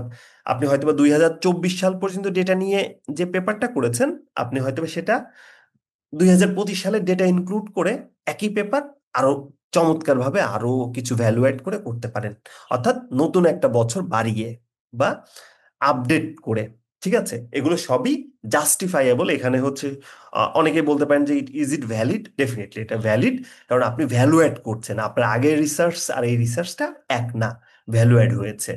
আপনি হয়তোবা 2024 সাল পর্যন্ত ডেটা নিয়ে যে পেপারটা করেছেন, আপনি হয়তোবা সেটা 2025 সালের ডেটা ইনক্লুড করে একই পেপার আরো চমৎকার ভাবে আরো কিছু ভ্যালু অ্যাড করে করতে পারেন। অর্থাৎ নতুন একটা বছর বাড়িয়ে বা আপডেট করে। ঠিক আছে, এগুলো সবই জাস্টিফাইয়েবল। এখানে হচ্ছে অনেকে বলতে পারেন যে ইজ ইট ভ্যালিড? ডেফিনেটলি এটা ভ্যালিড, কারণ আপনি ভ্যালু অ্যাড করছেন। আপনার আগের রিসার্চ আর এই রিসার্চটা এক না, ভ্যালু অ্যাড হয়েছে।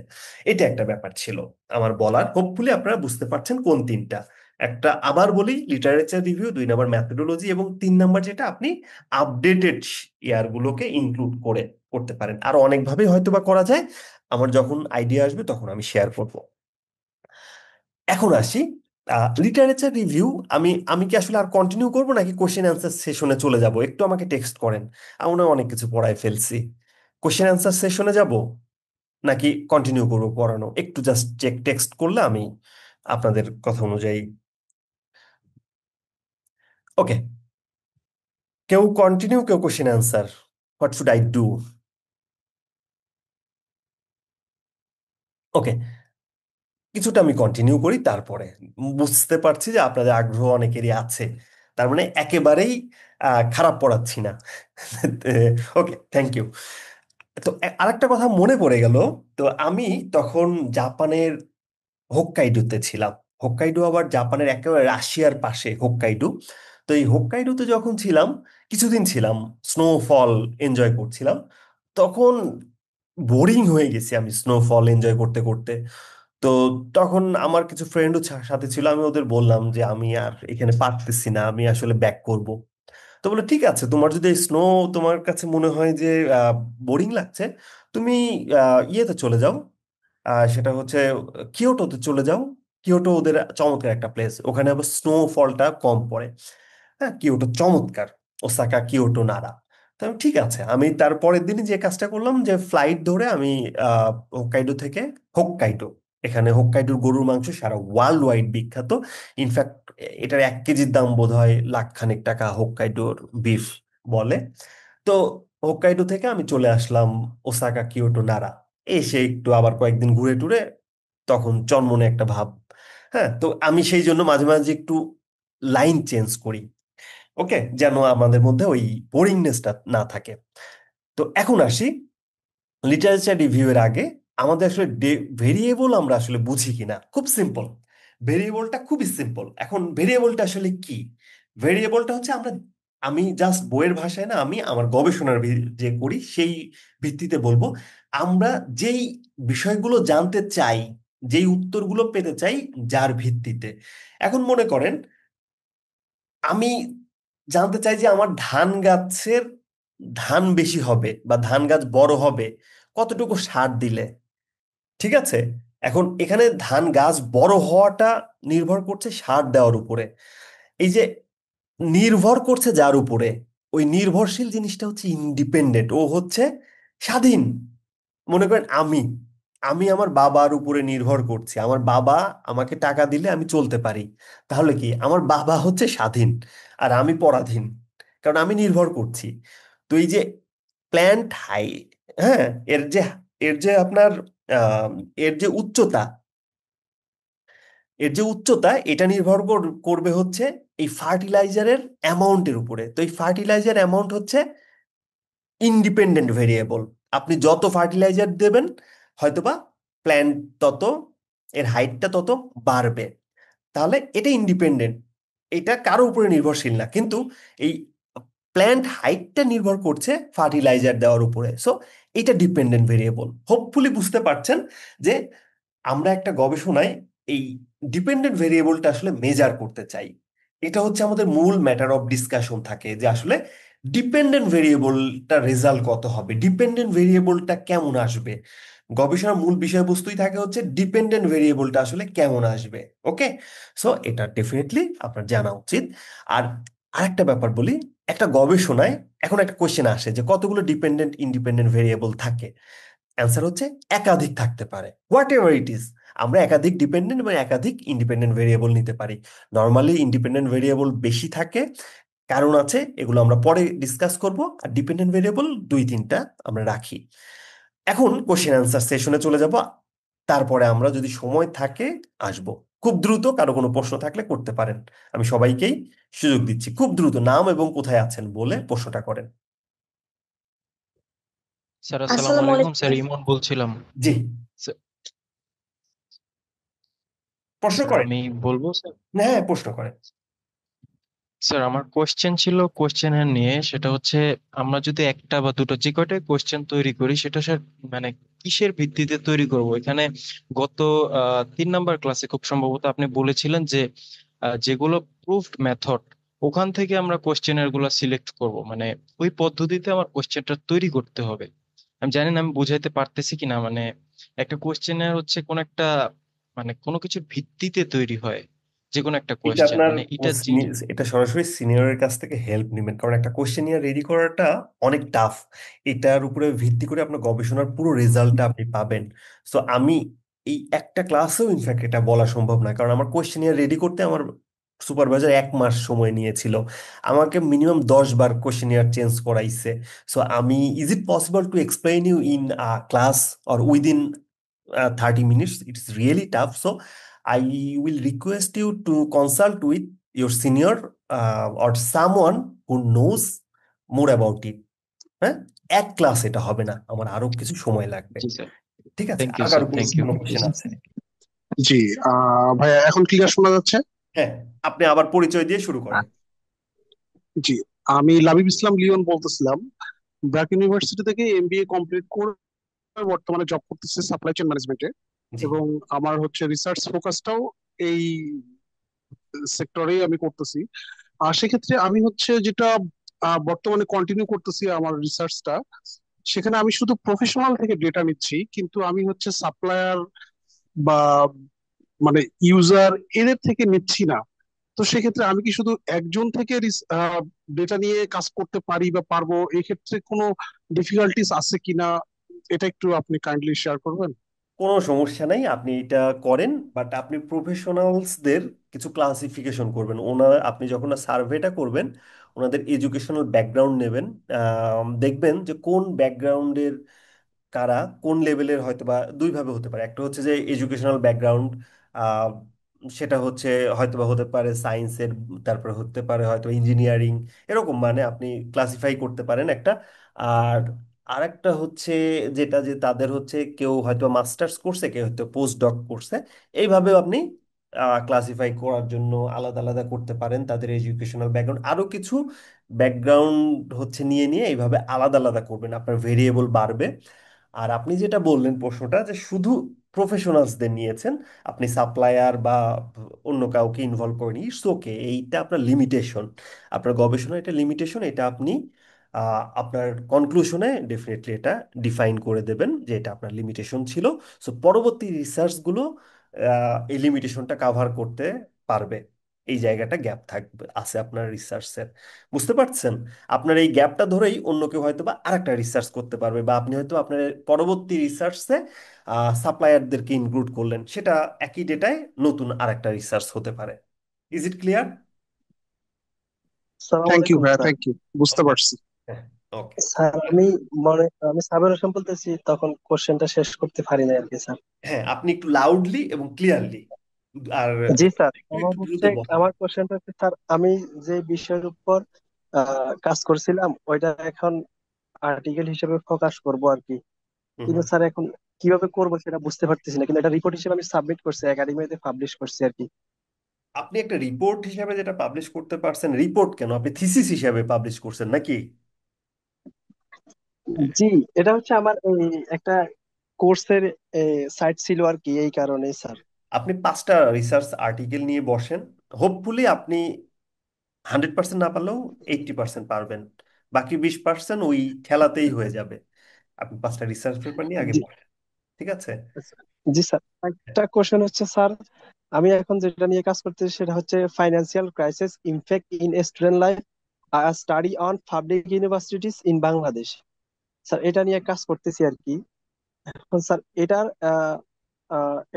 এটা একটা ব্যাপার ছিল আমার বলার। হোপফুলি আপনারা বুঝতে পারছেন কোন তিনটা। একটা আবার বলি, লিটারেচার রিভিউ, 2 নাম্বার ম্যাথোডোলজি, এবং 3 নাম্বার যেটা আপনি আপডেটেড ইয়ারগুলোকে ইনক্লুড করে করতে পারেন। আর অনেকভাবেই হয়তো বা করা যায়। আমার যখন আইডিয়া আসবে তখন আমি শেয়ার করব। এখন আসি লিটারেচার রিভিউ। আমি আমি কি আসলে আর কন্টিনিউ করবো, নাকি কোশ্চেন অ্যান্সার সেশনে চলে যাব? একটু আমাকে টেক্সট করেন। আমরা অনেক কিছু পড়ায় ফেলছি। কোশ্চেন অ্যান্সার সেশনে যাব নাকি কন্টিনিউ করবো পড়ানো? একটু জাস্ট টেক্সট করলে আমি আপনাদের কথা অনুযায়ী। ওকে, কেউ কন্টিনিউ, কেউ question answer. What should I do? Okay, কিছুটা আমি কন্টিনিউ করি, তারপরে বুঝতে পারছি যে আপনাদের আগ্রহ অনেকেরই আছে। তার মানে একেবারেই খারাপ পড়াচ্ছি না। ওকে, থ্যাংক ইউ। তো আরেকটা কথা মনে পড়ে গেল। তো আমি তখন জাপানের হোক্কাইডোতে ছিলাম। হোক্কাইডো আবার জাপানের একেবারে রাশিয়ার পাশে হোক্কাইডো। তো এই হোক্কাইডোতে যখন ছিলাম, কিছুদিন ছিলাম, স্নোফল এনজয় করছিলাম। তখন বোরিং হয়ে গেছি আমি স্নোফল এনজয় করতে করতে। তো তখন আমার কিছু ফ্রেন্ডও সাথে ছিল। আমি ওদের বললাম যে আমি আর এখানে পারতেছি না, আমি আসলে ব্যাক করব। তো বলে ঠিক আছে, তোমার যদি স্নো তোমার কাছে মনে হয় যে বোরিং লাগছে, তুমি ইয়েতে চলে যাও। সেটা হচ্ছে কিয়োটোতে চলে যাও। কিয়োটো ওদের চমৎকার একটা প্লেস, ওখানে আবার স্নোফলটা কম পড়ে। হ্যাঁ, কিয়োটো চমৎকার। ওসাকা, কিয়োটো, নারা। তো আমি ঠিক আছে, আমি তার পরের দিনই যে কাজটা করলাম, যে ফ্লাইট ধরে আমি হোক্কাইডো থেকে, হোক্কাইডো, এখানে হোক্কাইডোর গরুর মাংস সারা ওয়ার্ল্ড ওয়াইড বিখ্যাত। ইনফ্যাক্ট এটার 1 কেজির দাম বোধ হয় লাখ খানেক টাকা, হোক্কাইডোর বিফ বলে। তো হোক্কাইডো থেকে আমি চলে আসলাম ওসাকা, কিয়োটো, নারা। এসে একটু আবার কয়েকদিন ঘুরে টুরে তখন চনমনে একটা ভাব। হ্যাঁ, তো আমি সেই জন্য মাঝে মাঝে একটু লাইন চেঞ্জ করি। ওকে, যেন আমাদের মধ্যে ওই বোরিংনেসটা না থাকে। তো এখন আসি লিটারেচার রিভিউ এর আগে, আমাদের আসলে ভেরিয়েবল আমরা আসলে বুঝি কিনা। খুব সিম্পল, ভেরিয়েবলটা খুবই সিম্পল। এখন ভেরিয়েবলটা আসলে কি? ভেরিয়েবলটা হচ্ছে আমি জাস্ট বইয়ের ভাষায় না, আমি আমার গবেষণার যে করি সেই ভিত্তিতে বলবো। আমরা যেই বিষয়গুলো জানতে চাই, যেই উত্তরগুলো পেতে চাই, যার ভিত্তিতে। এখন মনে করেন আমি জানতে চাই যে আমার ধান গাছের ধান বেশি হবে বা ধান গাছ বড় হবে কতটুকু সার দিলে। ঠিক আছে, এখন এখানে ধান গাছ বড় হওয়াটা নির্ভর করছে সার দেওয়ার উপরে। এই যে নির্ভর করছে যার উপরে, ওই নির্ভরশীল জিনিসটা হচ্ছে ইন্ডিপেন্ডেন্ট, ও হচ্ছে স্বাধীন। মনে করেন আমি আমি আমার বাবার উপরে নির্ভর করছি। আমার বাবা আমাকে টাকা দিলে আমি চলতে পারি। তাহলে কি আমার বাবা হচ্ছে স্বাধীন আর আমি পরাধীন, কারণ আমি নির্ভর করছি। তো এই যে প্ল্যান্ট হাই, হ্যাঁ, এর যে এর যে আপনার আহ, এর যে উচ্চতা, এটা নির্ভর করবে হচ্ছে এই ফার্টিলাইজারের অ্যামাউন্টের উপরে। তো এই ফার্টিলাইজার অ্যামাউন্ট হচ্ছে ইন্ডিপেন্ডেন্ট ভেরিয়েবল। আপনি যত ফার্টিলাইজার দেবেন, হয়তোবা প্ল্যান্ট তত, এর হাইটটা তত বাড়বে। তাহলে এটা ইন্ডিপেন্ডেন্ট, এটা কারো উপরে নির্ভরশীল না। কিন্তু এই প্ল্যান্ট হাইটটা নির্ভর করছে ফার্টিলাইজার দেওয়ার উপরে। সো এটা ডিপেন্ডেন্ট ভেরিয়েবল। হোপফুলি বুঝতে পারছেন যে আমরা একটা গবেষণায় এই ডিপেন্ডেন্ট ভেরিয়েবলটা আসলে মেজার করতে চাই। এটা হচ্ছে আমাদের মূল ম্যাটার অফ ডিসকাশন থাকে যে আসলে ডিপেন্ডেন্ট ভেরিয়েবলটা রেজাল্ট কত হবে, ডিপেন্ডেন্ট ভেরিয়েবলটা কেমন আসবে। গবেষণার মূল বিষয়বস্তুই থাকে হচ্ছে ডিপেন্ডেন্ট ভেরিয়েবলটা আসলে কেমন আসবে। ওকে, সো এটা ডেফিনেটলি আপনার জানা উচিত। আর আরেকটা ব্যাপার বলি, একটা গবেষণায় এখন একটা কোশ্চেন আসে যে কতগুলো ডিপেন্ডেন্ট ইন্ডিপেন্ডেন্ট ভেরিয়েবল থাকে। অ্যান্সার হচ্ছে একাধিক থাকতে পারে, হোয়াট এভার ইট ইজ। আমরা একাধিক ডিপেন্ডেন্ট এবং একাধিক ইন্ডিপেন্ডেন্ট ভেরিয়েবল নিতে পারি। নর্মালি ইন্ডিপেন্ডেন্ট ভেরিয়েবল বেশি থাকে, কারণ আছে, এগুলো আমরা পরে ডিসকাস করব। আর ডিপেন্ডেন্ট ভেরিয়েবল দুই তিনটা আমরা রাখি। এখন কোশ্চেন অ্যান্সার সেশনে চলে যাব, তারপরে আমরা যদি সময় থাকে আসব। খুব দ্রুত কারো কোনো প্রশ্ন থাকলে করতে পারেন, আমি সবাইকেই সুযোগ দিচ্ছি। খুব দ্রুত নাম এবং কোথায় আছেন বলে প্রশ্নটা করেন। স্যার আসসালামু আসসালামু আলাইকুম, স্যার আলাইকুম। ইমন বলছিলাম। জি, স্যার প্রশ্ন স্যার, করেন। আমি বলবো স্যার। হ্যাঁ, প্রশ্ন করেন। স্যার আমার কোশ্চেন ছিল কোশ্চেনের নিয়ে, সেটা হচ্ছে আমরা যদি একটা বা দুটো যে কয়টা কোশ্চেন তৈরি করি সেটা স্যার মানে কিসের ভিত্তিতে তৈরি করব এখানে। গত 3 নাম্বার ক্লাসে খুব সম্ভবত আপনি বলেছিলেন যে যেগুলো প্রুফড মেথড ওখান থেকে আমরা কোশ্চেনের গুলো সিলেক্ট করব, মানে ওই পদ্ধতিতে আমার কোশ্চেনটা তৈরি করতে হবে। আমি জানি না আমি বুঝাইতে পারতেছি কিনা, মানে একটা কোশ্চেনের হচ্ছে কোন একটা মানে কোনো কিছুর ভিত্তিতে তৈরি হয় যে কোনো একটা এটা কোশ্চেন, আপনার মানে এটা এটা সরাসরি সিনিয়রের কাছ থেকে হেল্প নেবেন, কারণ একটা কোশ্চেনিয়ার রেডি করাটা অনেক টাফ। এটার উপরে ভিত্তি করে আপনার গবেষণার পুরো রেজাল্টটা আপনি পাবেন। সো আমি এই একটা ক্লাসেও ইনফ্যাক্ট এটা বলা সম্ভব না, কারণ আমার কোশ্চেনিয়ার রেডি করতে আমার সুপারভাইজার 1 মাস সময় নিয়েছিল। আমাকে মিনিমাম 10 বার কোশ্চেনিয়ার চেঞ্জ করাইছে। সো আমি, is it possible to explain you in class or within 30 minutes? It's really tough. So I will request you to consult with your senior or someone who knows more about it. হ্যাঁ, এক class এটা হবে না, আমার আরো কিছু সময় লাগবে। জি স্যার। ঠিক আছে, থ্যাংক ইউ আর স্যার, কারো কোনো থ্যাংক ইউ। কোনো কোশ্চেন আছে? জি। ভাইয়া এখন ক্লিয়ার শোনা যাচ্ছে? হ্যাঁ, আপনি আবার পরিচয় দিয়ে শুরু করেন। জি। আমি লাবিব ইসলাম লিওন বলতেছিলাম, ব্র্যাক ইউনিভার্সিটি থেকে এমবিএ কমপ্লিট করে বর্তমানে জব করতেছি সাপ্লাই চেইন ম্যানেজমেন্টে। জি, এবং আমার হচ্ছে রিসার্চ ফোকাসটাও এই সেক্টরেই আমি করতেছি। আর সেক্ষেত্রে আমি হচ্ছে যেটা বর্তমানে কন্টিনিউ করতেছি আমার রিসার্চটা, সেখানে আমি শুধু প্রফেশনাল থেকে ডেটা নিচ্ছি, কিন্তু আমি হচ্ছে সাপ্লায়ার বা মানে ইউজার এদের থেকে নিচ্ছি না। তো সেক্ষেত্রে আমি কি শুধু একজন থেকে ডেটা নিয়ে কাজ করতে পারি বা পারবো, এক্ষেত্রে কোনো ডিফিকাল্টিস আছে কিনা, এটা একটু আপনি কাইন্ডলি শেয়ার করবেন? কোনো সমস্যা নাই, আপনি এটা করেন। বাট আপনি প্রফেশনালসদের কিছু ক্লাসিফিকেশন করবেন। আপনি যখন সার্ভেটা করবেন, ওনাদের এডুকেশনাল ব্যাকগ্রাউন্ড নেবেন। দেখবেন যে কোন ব্যাকগ্রাউন্ডের কারা কোন লেভেলের, হয়তো বা দুইভাবে হতে পারে। একটা হচ্ছে যে এডুকেশনাল ব্যাকগ্রাউন্ড, সেটা হচ্ছে হয়তো বা হতে পারে সায়েন্সের, তারপরে হতে পারে হয়তো ইঞ্জিনিয়ারিং, এরকম মানে আপনি ক্লাসিফাই করতে পারেন একটা। আর আরেকটা হচ্ছে যেটা, যে তাদের হচ্ছে কেউ হয়তো মাস্টার্স করছে, কেউ হয়তো পোস্ট ডক করছে। এইভাবেও আপনি ক্লাসিফাই করার জন্য আলাদা আলাদা করতে পারেন তাদের এডুকেশনাল ব্যাকগ্রাউন্ড। আরো কিছু ব্যাকগ্রাউন্ড হচ্ছে নিয়ে নিয়ে এইভাবে আলাদা আলাদা করবেন, আপনার ভেরিয়েবল বাড়বে। আর আপনি যেটা বললেন প্রশ্নটা, যে শুধু প্রফেশনালসদের নিয়েছেন, আপনি সাপ্লায়ার বা অন্য কাউকে ইনভলভ করেনি, ইটস ওকে। এইটা আপনার লিমিটেশন, আপনার গবেষণা এটা লিমিটেশন। এটা আপনি আপনার কনক্লুশনে ডেফিনেটলি এটা ডিফাইন করে দেবেন যে এটা আপনার লিমিটেশন ছিল। সো পরবর্তী রিসার্চগুলো এই লিমিটেশনটা কাভার করতে পারবে। এই জায়গাটা গ্যাপ থাকবে আছে আপনার রিসার্চের, বুঝতে পারছেন? আপনার এই গ্যাপটা ধরেই অন্য কেউ হয়তো বা আরেকটা রিসার্চ করতে পারবে, বা আপনি হয়তো আপনার পরবর্তী রিসার্চে সাপ্লায়ারদেরকে ইনক্লুড করলেন, সেটা একই ডেটায় নতুন আরেকটা রিসার্চ হতে পারে। Is it clear? সালাম থ্যাংক ইউ আলাইকুম ভাইয়া, স্যার। থ্যাংক ইউ, বুঝতে পারছি। হ্যাঁ, ওকে। স্যার আমি সাবের হোসেন বলতেছি, তখন কোশ্চেনটা শেষ করতে পারি না আর কি স্যার। হ্যাঁ, আপনি একটু লাউডলি এবং ক্লিয়ারলি আর জি স্যার, একটু আমার একটু দ্রুত হচ্ছে বলেন। আমার কোশ্চেনটা হচ্ছে স্যার, আমি যে বিষয়ের উপর কাজ করছিলাম ওইটা এখন আর্টিকেল হিসেবে ফোকাস করব আর কি। হুম কিন্তু হুম। স্যার এখন কিভাবে করবো সেটা বুঝতে পারতেছি না, কিন্তু এটা রিপোর্ট হিসেবে আমি সাবমিট করছি, একাডেমিতে পাবলিশ করছি আর কি। আপনি একটা রিপোর্ট হিসাবে যেটা পাবলিশ করতে পারছেন, রিপোর্ট কেন, আপনি থিসিস হিসাবে পাবলিশ করছেন নাকি? জি, এটা হচ্ছে আমার এই একটা কোর্সের সাইট ছিল আর কি, এই কারণে স্যার। আপনি 5টা রিসার্চ আর্টিকেল নিয়ে বসেন, হোপফুলি আপনি 100% না পারলেও 80% পারবেন, বাকি 20% ওই খেলাতেই হয়ে যাবে। আপনি 5টা রিসার্চ পেপার নিয়ে আগে জি পড়েন, ঠিক আছে? জি স্যার, একটা কোশ্চেন হচ্ছে স্যার, আমি এখন যেটা নিয়ে কাজ করতেছি সেটা হচ্ছে financial crisis impact in student life, study on public universities in Bangladesh. Sir এটা নিয়ে কাজ করতেছি আর কি। এখন স্যার এটার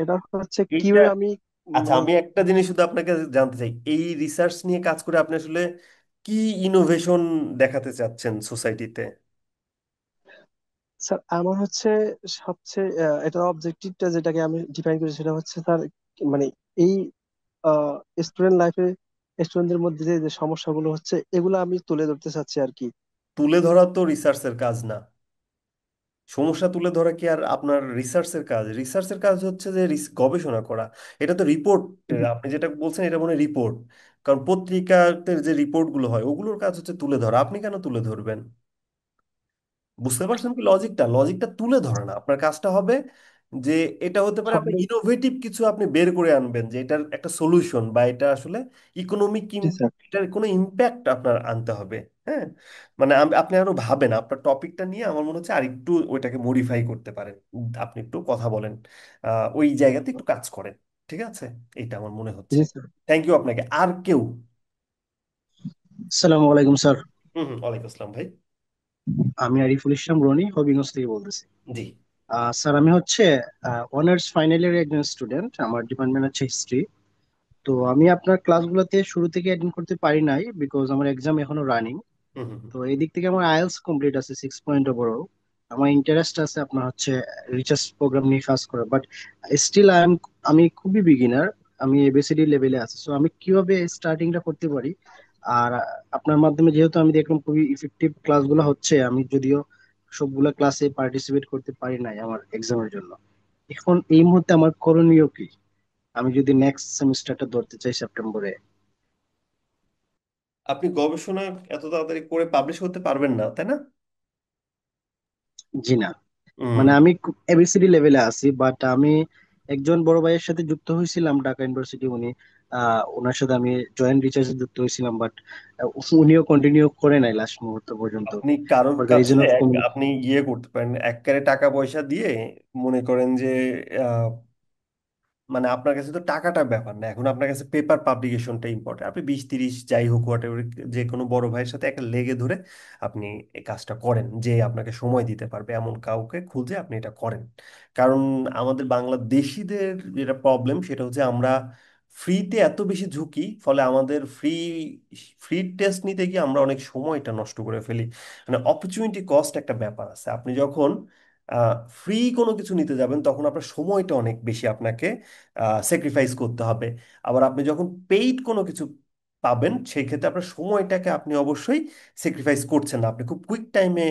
এটা হচ্ছে এইটা, কিভাবে আমি আচ্ছা মানে, আমি একটা জিনিস শুধু আপনাকে জানতে চাই, এই রিসার্চ নিয়ে কাজ করে আপনি আসলে কি ইনোভেশন দেখাতে চাচ্ছেন সোসাইটিতে? স্যার আমার হচ্ছে সবচেয়ে এটার অবজেক্টিভটা যেটাকে আমি ডিফাইন করি সেটা হচ্ছে স্যার, মানে এই স্টুডেন্ট লাইফে স্টুডেন্টদের মধ্যে যে যে সমস্যাগুলো হচ্ছে এগুলো আমি তুলে ধরতে চাচ্ছি আর কি। তুলে ধরা তো রিসার্চের কাজ না। সমস্যা তুলে ধরা কি আর আপনার রিসার্চের কাজ? রিসার্চের কাজ হচ্ছে যে গবেষণা করা। এটা তো রিপোর্ট, আপনি যেটা বলছেন এটা মনে রিপোর্ট, কারণ পত্রিকাতে যে রিপোর্ট গুলো হয় ওগুলোর কাজ হচ্ছে তুলে ধরা। আপনি কেন তুলে ধরবেন? বুঝতে পারছেন কি লজিকটা? লজিকটা তুলে ধরে না, আপনার কাজটা হবে যে এটা হতে পারে আপনি হবে। ইনোভেটিভ কিছু আপনি বের করে আনবেন, যে এটার একটা সলিউশন বা এটা আসলে ইকোনমিক, জি স্যার। এটার কোনো ইম্প্যাক্ট আপনার আনতে হবে। হ্যাঁ, মানে আপনি আরো ভাবেন আপনার টপিকটা নিয়ে, আমার মনে হচ্ছে আর একটু ওইটাকে মডিফাই করতে পারেন। আপনি একটু কথা বলেন, ওই জায়গাতে একটু কাজ করেন, ঠিক আছে? এটা আমার মনে হচ্ছে। জি স্যার। থ্যাংক ইউ আপনাকে। আর কেউ? আসসালামু আলাইকুম স্যার। হুম হুম, ওয়ালাইকুম আসসালাম ভাই। আমি আরিফুল ইসলাম রনি, হবিগঞ্জ থেকে বলতেছি। জি। স্যার আমি হচ্ছে অনার্স ফাইনাল ইয়ারের একজন স্টুডেন্ট, আমার ডিপার্টমেন্ট হচ্ছে হিস্ট্রি। তো আমি আপনার ক্লাসগুলোতে শুরু থেকে অ্যাটেন্ড করতে পারি নাই বিকজ আমার এক্সাম এখনো রানিং। হুম হুম হুম। তো এই দিক থেকে আমার আইএলটিএস কমপ্লিট আছে 6 পয়েন্ট ওভারঅল। আমার ইন্টারেস্ট আছে আপনার হচ্ছে রিসার্চ প্রোগ্রাম নিয়ে কাজ করা, বাট স্টিল আমি খুবই বিগিনার। আমি এবিসিডি লেভেলে আছি, সো আমি কিভাবে স্টার্টিংটা করতে পারি? আর আপনার মাধ্যমে যেহেতু আমি দেখলাম খুবই ইফেক্টিভ ক্লাসগুলো হচ্ছে, আমি যদিও সবগুলা ক্লাসে পার্টিসিপেট করতে পারি নাই আমার এক্সামের জন্য। এখন এই মুহূর্তে আমার করণীয় কি আমি যদি নেক্সট সেমিস্টারটা ধরতে চাই সেপ্টেম্বরে? আপনি গবেষণা এত তাড়াতাড়ি করে পাবলিশ করতে পারবেন না, তাই না? জি না, হুম। মানে আমি এবিসিডি লেভেলে আছি, বাট আমি একজন বড় ভাইয়ের সাথে যুক্ত হয়েছিলাম ঢাকা ইউনিভার্সিটি। উনি ওনার সাথে আমি জয়েন্ট রিসার্চে যুক্ত হয়েছিলাম, বাট উনিও কন্টিনিউ করে নাই লাস্ট মুহূর্ত পর্যন্ত আপনি কারোর ফর দ্য কাছে রিজন অফ আপনি ইয়ে করতে পারেন, এককারে টাকা পয়সা দিয়ে, মনে করেন যে মানে আপনার কাছে তো টাকাটা ব্যাপার না, এখন আপনার কাছে পেপার পাবলিকেশনটা ইম্পর্টেন্ট। আপনি 20 30 যাই হোক হোয়াট এভার, যে কোনো বড় ভাইয়ের সাথে একটা লেগে ধরে আপনি এই কাজটা করেন, যে আপনাকে সময় দিতে পারবে এমন কাউকে খুঁজে আপনি এটা করেন। কারণ আমাদের বাংলাদেশিদের যেটা প্রবলেম সেটা হচ্ছে আমরা ফ্রিতে এত বেশি ঝুঁকি, ফলে আমাদের ফ্রি টেস্ট নিতে গিয়ে আমরা অনেক সময়টা নষ্ট করে ফেলি। মানে অপরচুনিটি কস্ট একটা ব্যাপার আছে। আপনি যখন ফ্রি কোনো কিছু নিতে যাবেন তখন আপনার সময়টা অনেক বেশি আপনাকে স্যাক্রিফাইস করতে হবে। আবার আপনি যখন পেইড কোনো কিছু পাবেন সেই ক্ষেত্রে আপনার সময়টাকে আপনি অবশ্যই স্যাক্রিফাইস করছেন না, আপনি খুব কুইক টাইমে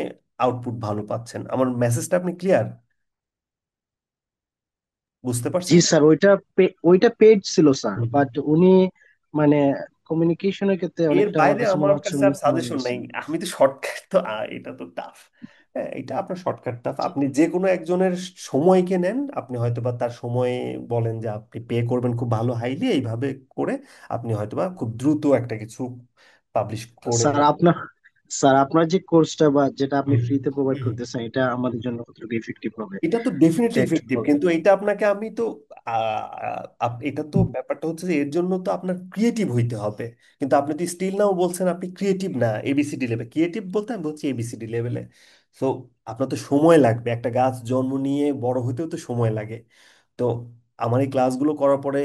আউটপুট ভালো পাচ্ছেন। আমার মেসেজটা আপনি ক্লিয়ার? বুঝতে জি পারছেন? স্যার, ওইটা পেড ছিল স্যার, হুম। বাট উনি মানে কমিউনিকেশনের ক্ষেত্রে এর অনেকটা আমার বাইরে কাছে মনে আমার হচ্ছে কাছে উনি আর কমে সাজেশন নাই। গেছেন। আমি তো শর্টকাট তো এটা তো টাফ। হ্যাঁ, এটা আপনার শর্টকাট টাফ। আপনি যে কোনো একজনের সময়কে নেন, আপনি হয়তোবা তার সময় বলেন যে আপনি পে করবেন খুব ভালো হাইলি, এইভাবে করে আপনি হয়তোবা খুব দ্রুত একটা কিছু পাবলিশ করে। স্যার আপনার স্যার আপনার যে কোর্সটা বা যেটা আপনি হুম, ফ্রিতে প্রোভাইড হুম। করতেছেন, এটা আমাদের জন্য কতটুকু ইফেক্টিভ হবে? এটা তো ডেফিনেটলি এটা একটু ইফেক্টিভ, বলবেন? কিন্তু এটা আপনাকে আমি তো এটা তো ব্যাপারটা হচ্ছে যে এর জন্য তো আপনার ক্রিয়েটিভ হইতে হবে। কিন্তু আপনি তো স্টিল নাও বলছেন আপনি ক্রিয়েটিভ না, এবিসিডি লেভেল। ক্রিয়েটিভ বলতে আমি বলছি এবিসিডি লেভেলে। সো আপনার তো সময় লাগবে, একটা গাছ জন্ম নিয়ে বড় হতেও তো সময় লাগে। তো আমার এই ক্লাসগুলো করার পরে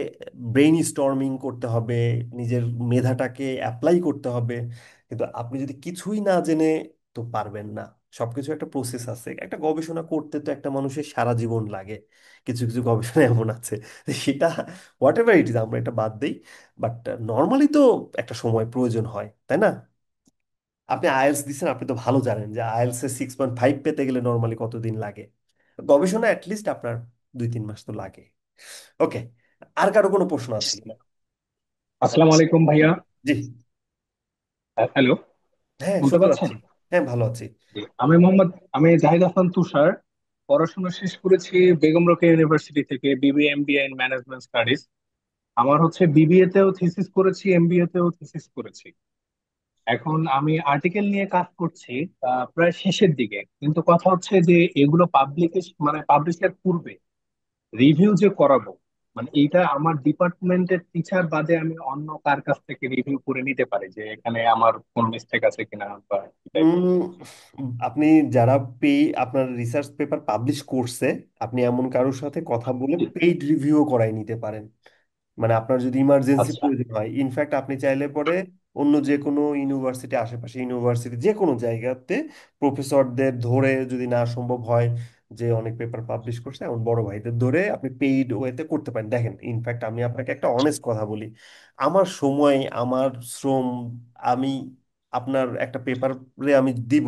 ব্রেইন স্টর্মিং করতে হবে, নিজের মেধাটাকে অ্যাপ্লাই করতে হবে। কিন্তু আপনি যদি কিছুই না জেনে, তো পারবেন না। সবকিছু একটা প্রসেস আছে, একটা গবেষণা করতে তো একটা মানুষের সারা জীবন লাগে। কিছু কিছু গবেষণা এমন আছে যে সেটা হোয়াট এভার ইট ইজ, আমরা এটা বাদ দিই, বাট নর্মালি তো একটা সময় প্রয়োজন হয়, তাই না? আপনি আইএলটিএস দিচ্ছেন, আপনি তো ভালো জানেন যে আইএলটিএস এর 6.5 পেতে গেলে নর্মালি কতদিন লাগে। গবেষণা অ্যাটলিস্ট আপনার 2 3 মাস তো লাগে। ওকে, আর কারো কোনো প্রশ্ন আছে কিনা? আসসালামু আলাইকুম ভাইয়া। জি। হ্যালো, হ্যাঁ, শুনতে শুনতে পাচ্ছেন? পাচ্ছি। হ্যাঁ, ভালো আছি। জি, আমি জাহিদ হাসান তুষার, পড়াশোনা শেষ করেছি বেগম রোকেয়া ইউনিভার্সিটি থেকে BBA MBA in management studies. আমার হচ্ছে বিবিএ তেও থিসিস করেছি, এমবিএ তেও থিসিস করেছি। এখন আমি আর্টিকেল নিয়ে কাজ করছি, প্রায় শেষের দিকে। কিন্তু কথা হচ্ছে যে এগুলো মানে পাবলিশের পূর্বে রিভিউ যে করাবো, মানে এইটা আমার ডিপার্টমেন্টের টিচার বাদে আমি অন্য কার কাছ থেকে রিভিউ করে নিতে পারি যে এখানে আমার কোন মিস্টেক আছে কিনা বা কি টাইপের। উম, আপনি যারা পে আপনার রিসার্চ পেপার পাবলিশ করছে, আপনি এমন কারোর সাথে কথা বলে পেইড রিভিউ করাই নিতে পারেন। মানে আপনার যদি ইমার্জেন্সি আচ্ছা। প্রয়োজন হয়, ইনফ্যাক্ট আপনি চাইলে পরে অন্য যে কোনো ইউনিভার্সিটি, আশেপাশে ইউনিভার্সিটি যে কোনো জায়গাতে প্রফেসরদের ধরে, যদি না সম্ভব হয় যে অনেক পেপার পাবলিশ করছে এমন বড় ভাইদের ধরে আপনি পেইড ওয়েতে করতে পারেন। দেখেন, ইনফ্যাক্ট আমি আপনাকে একটা অনেস্ট কথা বলি, আমার সময়, আমার শ্রম, আমি আপনার একটা পেপারে আমি দিব,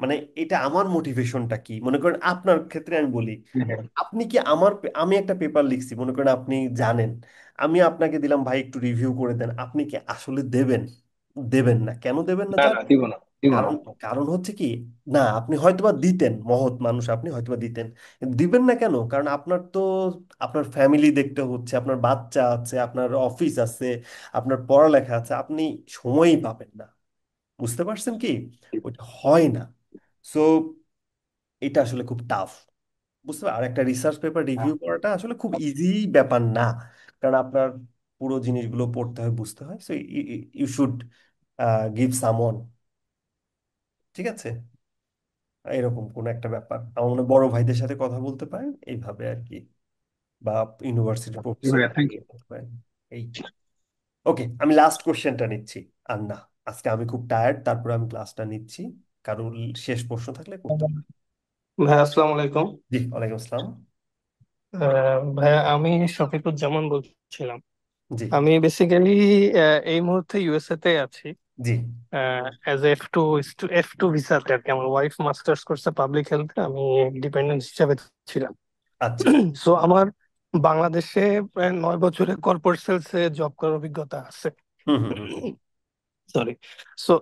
মানে এটা আমার মোটিভেশনটা কি, মনে করেন আপনার ক্ষেত্রে আমি বলি, হ্যাঁ। আপনি কি আমি একটা পেপার লিখছি, মনে করেন আপনি জানেন, আমি আপনাকে দিলাম ভাই একটু রিভিউ করে দেন, আপনি কি আসলে দেবেন? দেবেন না। কেন দেবেন না না না, জানেন? দিব না, দিব না। কারণ কারণ হচ্ছে কি, না আপনি হয়তোবা দিতেন, মহৎ মানুষ আপনি, হয়তোবা দিতেন, কিন্তু দিবেন না কেন? কারণ আপনার তো আপনার ফ্যামিলি দেখতে হচ্ছে, আপনার বাচ্চা আছে, আপনার অফিস আছে, আপনার পড়ালেখা আছে, আপনি সময়ই পাবেন না। বুঝতে পারছেন কি? ওইটা হয় না। সো এটা আসলে খুব টাফ। বুঝতে পার, আর একটা রিসার্চ পেপার রিভিউ করাটা আসলে খুব ইজি ব্যাপার না। কারণ আপনার পুরো জিনিসগুলো পড়তে হয়, বুঝতে হয়। So you should give someone, ঠিক আছে? এরকম কোন একটা ব্যাপার আমার মনে হয় বড় ভাইদের সাথে কথা বলতে পারেন এইভাবে আর কি, বা ইউনিভার্সিটির প্রফেসর ভাইয়া, থ্যাংক ইউ। বলতে পারেন। এই, ওকে, আমি লাস্ট কোশ্চেনটা নিচ্ছি। আর না, আজকে আমি খুব টায়ার্ড, তারপরে আমি ক্লাসটা নিচ্ছি। কারোর শেষ প্রশ্ন থাকলে করতে পারেন। ভাইয়া আসসালামু আলাইকুম। জি, ওয়ালাইকুম আসসালাম। ভাইয়া আমি শফিকুজ্জামান বলছিলাম। জি। আমি বেসিক্যালি এই মুহূর্তে ইউএসএ তে আছি জি। অ্যাজ এফ টু ভিসাতে আর কি। আমার ওয়াইফ মাস্টার্স করছে পাবলিক হেলথে, আমি ডিপেন্ডেন্ট হিসাবে ছিলাম। আচ্ছা। সো আমার বাংলাদেশে প্রায় 9 বছরের কর্পোরেট সেলসে জব করার অভিজ্ঞতা আছে। হুম হুম হুম সরি। সো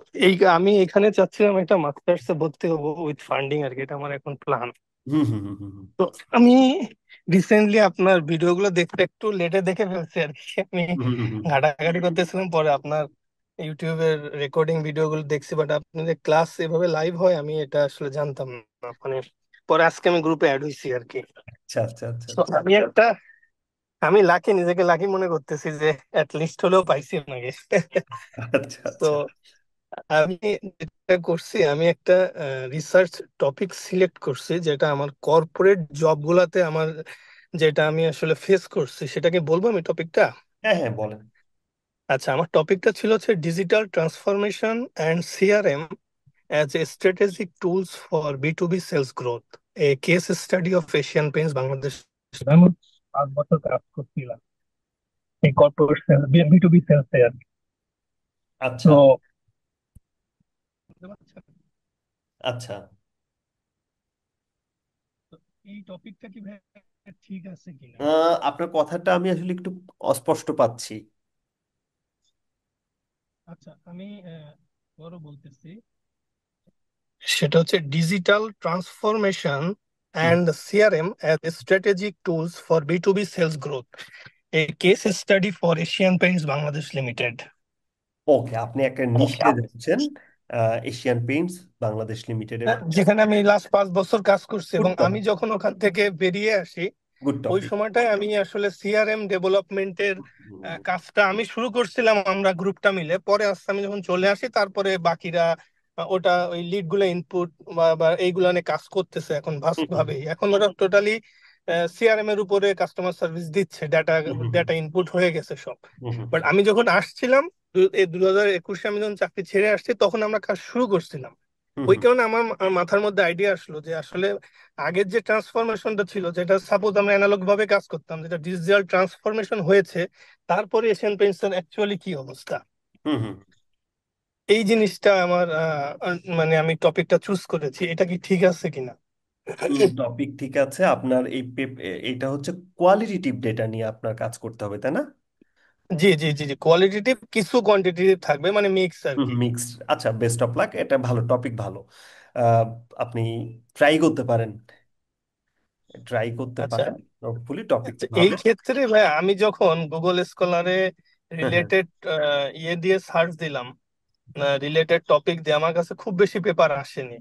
আমি এখানে চাচ্ছিলাম একটা মাস্টার্সে ভর্তি হবো উইথ ফান্ডিং আর কি, এটা আমার এখন প্ল্যান। হুম হুম হুম হুম হুম তো আমি রিসেন্টলি আপনার ভিডিওগুলো দেখতে একটু লেটে দেখে ফেলছি আর কি। আমি হুম হুম হুম। ঘাটাঘাটি করতেছিলাম, পরে আপনার ইউটিউবের রেকর্ডিং ভিডিওগুলো দেখছি, বাট আপনাদের ক্লাস এভাবে লাইভ হয় আমি এটা আসলে জানতাম না। মানে পরে আজকে আমি গ্রুপে অ্যাড হয়েছি আর কি। আচ্ছা আচ্ছা আচ্ছা তো আমি লাকি, নিজেকে লাকি মনে করতেছি যে লিস্ট হলেও পাইছি আপনাকে। আচ্ছা তো আচ্ছা। আমি যেটা করছি, আমি একটা রিসার্চ টপিক সিলেক্ট করছি যেটা আমার কর্পোরেট জব গুলাতে আমার, যেটা আমি আসলে ফেস করছি সেটাকে বলবো আমি টপিকটা। হ্যাঁ হ্যাঁ, বলেন। আচ্ছা, আমার টপিকটা ছিল হচ্ছে digital transformation and CRM as a strategic tools for B to B sales growth, a case study of Asian Paints Bangladesh. আমি 5 বছর কাজ করছিলাম এই corporate sale, B to B sales এ আর কি। আচ্ছা তো আচ্ছা। এই টপিকটা কি ভাই ঠিক আছে কিনা? আপনার কথাটা আমি আসলে একটু অস্পষ্ট পাচ্ছি। আচ্ছা, আমি বড় বলতেছি, সেটা হচ্ছে digital transformation hmm. And CRM as strategic tools for B to B sales growth, a case study for Asian Paints Bangladesh limited. Okay, আপনি একটা নিশে যাচ্ছেন, এশিয়ান পেইন্টস বাংলাদেশ লিমিটেডের। যেখানে আমি লাস্ট 5 বছর কাজ করছি, গুড এবং আমি টপিক। যখন ওখান থেকে বেরিয়ে আসি গুড ওই টপিক। সময়টায় আমি আসলে সিআরএম ডেভেলপমেন্টের কাজটা আমি শুরু করছিলাম, আমরা গ্রুপটা মিলে। পরে আস্তে আমি যখন চলে আসি তারপরে বাকিরা ওটা ওই লিড গুলো ইনপুট বা এইগুলা নিয়ে কাজ করতেছে এখন ভাস্ট ভাবে। এখন ওরা টোটালি সিআরএম এর উপরে কাস্টমার সার্ভিস দিচ্ছে, ডাটা ডাটা ইনপুট হয়ে গেছে সব। বাট আমি যখন আসছিলাম, 2021-এ আমি যখন চাকরি ছেড়ে আসছি তখন আমরা কাজ শুরু করছিলাম। ওই কারণে আমার মাথার মধ্যে আইডিয়া আসলো যে আসলে আগের যে ট্রান্সফরমেশনটা ছিল, যেটা সাপোজ আমরা অ্যানালগ ভাবে কাজ করতাম, যেটা ডিজিটাল ট্রান্সফরমেশন হয়েছে, তারপরে এশিয়ান পেইন্টস এর অ্যাকচুয়ালি কি অবস্থা। এই জিনিসটা আমার মানে আমি টপিকটা চুজ করেছি, এটা কি ঠিক আছে কিনা? টপিক ঠিক আছে আপনার। এইটা হচ্ছে কোয়ালিটেটিভ ডেটা নিয়ে আপনার কাজ করতে হবে, তাই না? জি জি জি জি, কোয়ালিটেটিভ কিছু কোয়ান্টিটেটিভ থাকবে, মানে মিক্স আর কি। মিক্সড। আচ্ছা, বেস্ট অফ লাক, এটা ভালো টপিক, ভালো। আহ, আপনি ট্রাই করতে পারেন। ট্রাই করতে আচ্ছা পারেন, হোপফুলি আচ্ছা, টপিকটা এই ভালো। ক্ষেত্রে ভাই আমি যখন গুগল স্কলারে হ্যাঁ হ্যাঁ। রিলেটেড ইয়ে দিয়ে সার্চ দিলাম, রিলেটেড টপিক দিয়ে, আমার কাছে খুব বেশি পেপার আসেনি।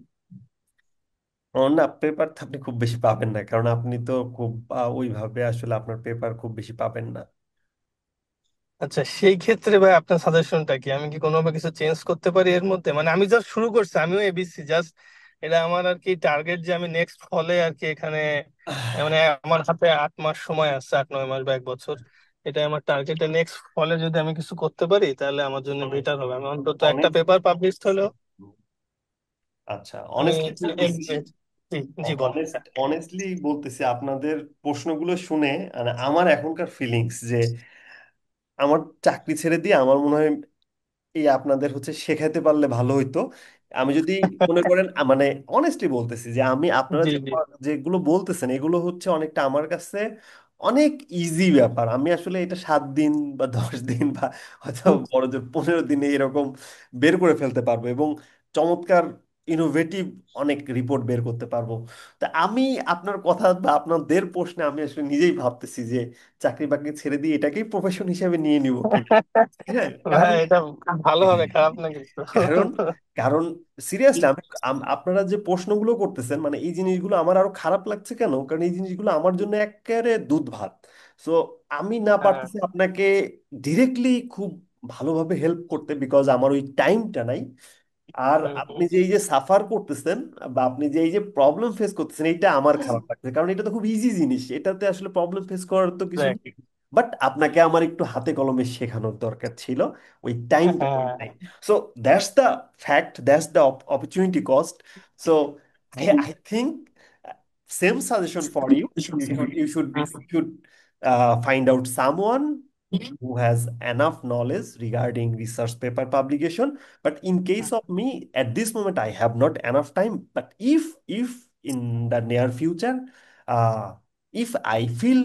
না, পেপার তো আপনি খুব বেশি পাবেন না, কারণ আপনি তো খুব ওইভাবে আসলে আপনার পেপার খুব বেশি পাবেন না। আচ্ছা, সেই ক্ষেত্রে ভাই আপনার সাজেশনটা কি? আমি কি কোনোভাবে কিছু চেঞ্জ করতে পারি এর মধ্যে? মানে আমি জাস্ট শুরু করছি, আমিও এবিসি জাস্ট, এটা আমার আর কি টার্গেট যে আমি নেক্সট ফলে আর কি এখানে, মানে আমার হাতে 8 মাস সময় আছে, 8-9 মাস বা 1 বছর, এটা আমার টার্গেটে। নেক্সট ফলে যদি আমি কিছু করতে পারি তাহলে আমার জন্য বেটার হবে, আমি অন্তত একটা অনেস্ট পেপার পাবলিশ হলেও আচ্ছা, আমি অনেস্টলি বলতেছি, জি জি বলেন। অনেস্টলি বলতেছি, আপনাদের প্রশ্নগুলো শুনে মানে আমার এখনকার ফিলিংস যে আমার চাকরি ছেড়ে দিয়ে আমার মনে হয় এই আপনাদের হচ্ছে শেখাতে পারলে ভালো হইতো। আমি যদি মনে করেন মানে অনেস্টলি বলতেছি যে আমি আপনারা জি যে জি যেগুলো বলতেছেন এগুলো হচ্ছে অনেকটা আমার কাছে অনেক ইজি ব্যাপার। আমি আসলে এটা 7 দিন বা 10 দিন বা হয়তো বড় জোর 15 দিনে এরকম বের করে ফেলতে পারবো, এবং চমৎকার ইনোভেটিভ অনেক রিপোর্ট বের করতে পারবো। তা আমি আপনার কথা বা আপনাদের প্রশ্নে আমি আসলে নিজেই ভাবতেছি যে চাকরি বাকরি ছেড়ে দিয়ে এটাকেই প্রফেশন হিসেবে নিয়ে নিব কিনা। হ্যাঁ, কারণ ভাই, এটা খুব ভালো হবে, খারাপ না কিন্তু। কারণ কারণ সিরিয়াসলি আমি আপনারা যে প্রশ্নগুলো করতেছেন মানে এই জিনিসগুলো আমার আরো খারাপ লাগছে কেন, কারণ এই জিনিসগুলো আমার জন্য একেবারে দুধ ভাত। সো আমি না হ্যাঁ, পারতেছি আপনাকে ডিরেক্টলি খুব ভালোভাবে হেল্প করতে, বিকজ আমার ওই টাইমটা নাই। আর হুম, আপনি যে এই যে সাফার করতেছেন বা আপনি যে এই যে প্রবলেম ফেস করতেছেন, এইটা আমার খারাপ লাগছে, কারণ এটা তো খুব ইজি জিনিস, এটাতে আসলে প্রবলেম ফেস করার তো কিছু নেই। exactly. বাট আপনাকে আমার একটু হাতে কলমে শেখানোর দরকার ছিল, ওই টাইমটা নাই। হ্যাঁ, so that's the fact, that's the opportunity cost. So I think same suggestion for you, you should find out someone who has enough knowledge regarding research paper publication. But in case of me, at this moment, I have not enough time. But if in the near future, uh, if I feel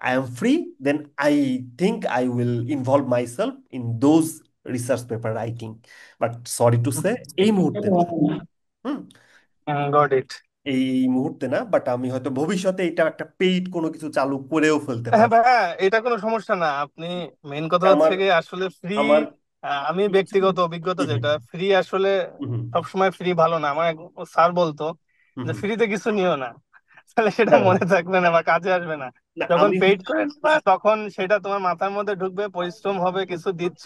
I am free, then I think I will involve myself in those research paper writing. But sorry to say, এই মুহূর্তে না। হুম, got it. এই মুহূর্তে না, but আমি হয়তো ভবিষ্যতে এটা একটা পেইড কোনো কিছু চালু করেও ফেলতে হ্যাঁ পারি। ভাইয়া, এটা কোনো সমস্যা না। আপনি মেইন কথা হচ্ছে আমার কি, আসলে ফ্রি, আমার আমি কিছু ব্যক্তিগত অভিজ্ঞতা হুম যেটা, ফ্রি আসলে হুম সবসময় ফ্রি ভালো না। আমার এক স্যার বলতো হুম যে হুম। ফ্রিতে কিছু নিও না, তাহলে সেটা না না মনে থাকবে না বা কাজে আসবে না। না, যখন আমি পেইড করে নিবা, তখন সেটা তোমার মাথার মধ্যে ঢুকবে, পরিশ্রম হবে, কিছু দিচ্ছ,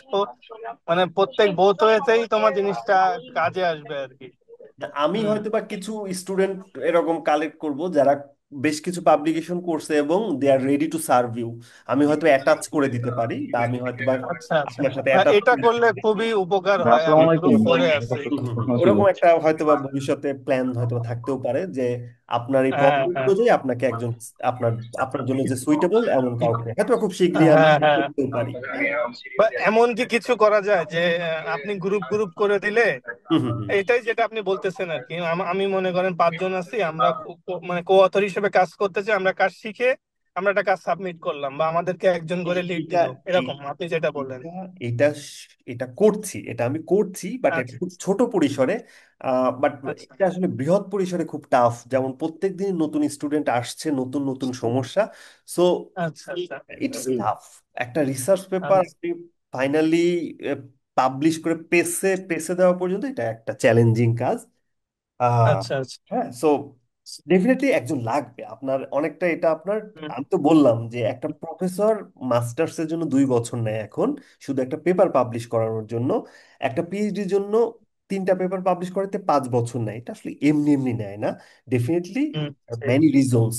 মানে প্রত্যেক বোথ ওয়েতেই তোমার জিনিসটা কাজে আসবে আর কি। না, আমি হুম। হয়তো বা কিছু স্টুডেন্ট এরকম কালেক্ট করব যারা বেশ কিছু পাবলিকেশন করছে এবং দে আর রেডি টু সার্ভ ইউ। আমি হয়তো অ্যাটাচ করে দিতে পারি, বা আমি হয়তো বা আচ্ছা আচ্ছা, আপনার সাথে অ্যাটাচ এটা করে দিতে করলে পারি। খুবই উপকার হয়, আমি গ্রুপ 4-এ আছি। ওরকম একটা হয়তো বা ভবিষ্যতে প্ল্যান হয়তো বা থাকতেও পারে যে আপনার এই হ্যাঁ প্রবলেম হ্যাঁ অনুযায়ী আপনাকে একজন আপনার আপনার জন্য যে সুইটেবল এমন কাউকে হয়তো বা খুব শীঘ্রই আমি হ্যাঁ হ্যাঁ। করতেও পারি। হ্যাঁ। বা এমন কি কিছু করা যায় যে আপনি গ্রুপ গ্রুপ করে দিলে, হুম হুম হুম। এটাই যেটা আপনি বলতেছেন আর কি, আমি মনে করেন 5 জন আছি, আমরা মানে কো অথর হিসেবে কাজ করতে চাই, আমরা কাজ শিখে আমরা একটা কাজ সাবমিট করলাম, বা আমাদেরকে একজন করে লিড এটা দিল, এই এরকম আপনি যেটা বললেন। এটা এটা এটা করছি, এটা আমি করছি, বাট এটা আচ্ছা খুব ছোট পরিসরে। বাট আচ্ছা এটা আসলে বৃহৎ পরিসরে খুব টাফ, যেমন প্রত্যেক দিন নতুন স্টুডেন্ট আসছে, নতুন নতুন সমস্যা। সো আচ্ছা আচ্ছা ইটস টাফ। একটা রিসার্চ পেপার আচ্ছা আপনি ফাইনালি পাবলিশ করে পেসে পেসে দেওয়া পর্যন্ত এটা একটা চ্যালেঞ্জিং কাজ। আহ আচ্ছা আচ্ছা। হ্যাঁ, সো ডেফিনেটলি একজন লাগবে আপনার, অনেকটা এটা আপনার। হুম, আমি তো বললাম যে একটা প্রফেসর মাস্টার্স এর জন্য 2 বছর নেয় এখন, শুধু একটা পেপার পাবলিশ করানোর জন্য। একটা পিএইচডির জন্য 3টা পেপার পাবলিশ করতে 5 বছর নেয়, এটা আসলে এমনি এমনি নেয় না। Definitely hmm, many reasons.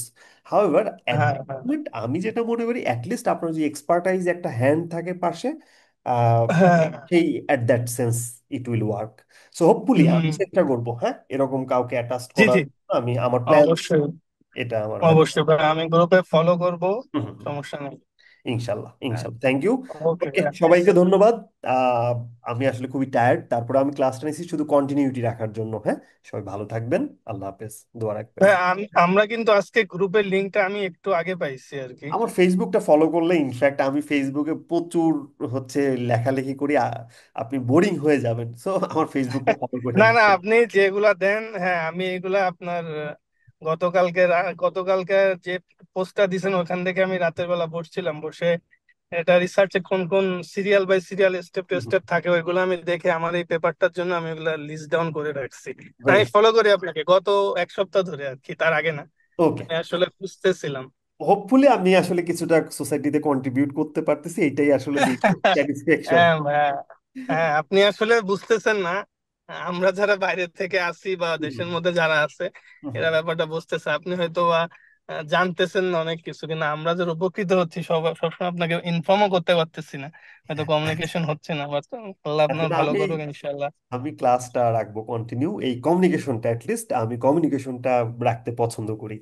However at হ্যাঁ দ্য হ্যাঁ মোমেন্ট আমি যেটা মনে করি, অ্যাটলিস্ট আপনার যে এক্সপার্টাইজ একটা হ্যান্ড থাকে পাশে, আহ, হ্যাঁ। সেই at that sense it will work. So hopefully hmm, আমি চেষ্টা করবো, হ্যাঁ, এরকম কাউকে অ্যাটাচ জি করার। জি, আমি আমার প্ল্যান, অবশ্যই এটা আমার হয়তো। অবশ্যই ভাই, আমি গ্রুপে ফলো করব, হুম, হুম, হুম। সমস্যা নেই। ইনশাল্লাহ ইনশাল্লাহ, থ্যাংক ইউ। ওকে ওকে, ভাই, সবাইকে ধন্যবাদ। আহ, আমি আসলে খুবই টায়ার্ড, তারপরে আমি ক্লাসটা নিয়েছি শুধু কন্টিনিউটি রাখার জন্য। হ্যাঁ, সবাই ভালো থাকবেন, আল্লাহ হাফেজ, দোয়া রাখবেন। ভাই আমরা কিন্তু আজকে গ্রুপের লিঙ্কটা আমি একটু আগে পাইছি আর কি। আমার ফেসবুকটা ফলো করলে, ইনফ্যাক্ট আমি ফেসবুকে প্রচুর হচ্ছে লেখালেখি করি, আপনি বোরিং হয়ে যাবেন, সো আমার ফেসবুকটা ফলো করে না না, রাখবেন। আপনি যেগুলা দেন, হ্যাঁ আমি এগুলা আপনার গতকালকে যে পোস্টটা দিছেন ওখান থেকে আমি রাতের বেলা বসছিলাম, বসে এটা রিসার্চে কোন কোন serial by serial step to step থাকে ওইগুলো আমি দেখে আমার এই পেপারটার জন্য আমি ওগুলা লিস্ট ডাউন করে রাখছি। আমি ভেরি ফলো করি আপনাকে গত এক সপ্তাহ ধরে আর কি, তার আগে না। ওকে। আমি আসলে বুঝতেছিলাম। হোপফুলি আমি আসলে কিছুটা সোসাইটিতে কন্ট্রিবিউট করতে পারতেছি, এটাই আসলে স্যাটিসফ্যাকশন। হ্যাঁ ভাইয়া, হ্যাঁ আপনি আসলে বুঝতেছেন না, আমরা যারা বাইরে থেকে আসি বা দেশের মধ্যে যারা আছে এরা ব্যাপারটা বুঝতেছে। আপনি হয়তো বা জানতেছেন না অনেক কিছু, কিন্তু আমরা যারা উপকৃত হচ্ছি সবসময় আপনাকে ইনফর্মও করতে পারতেছি না, হয়তো কমিউনিকেশন হচ্ছে না, বাট আল্লাহ আপনার আসলে ভালো আমি করুক ইনশাল্লাহ। আমি ক্লাসটা রাখবো কন্টিনিউ, এই কমিউনিকেশনটা অ্যাটলিস্ট আমি কমিউনিকেশনটা রাখতে পছন্দ করি।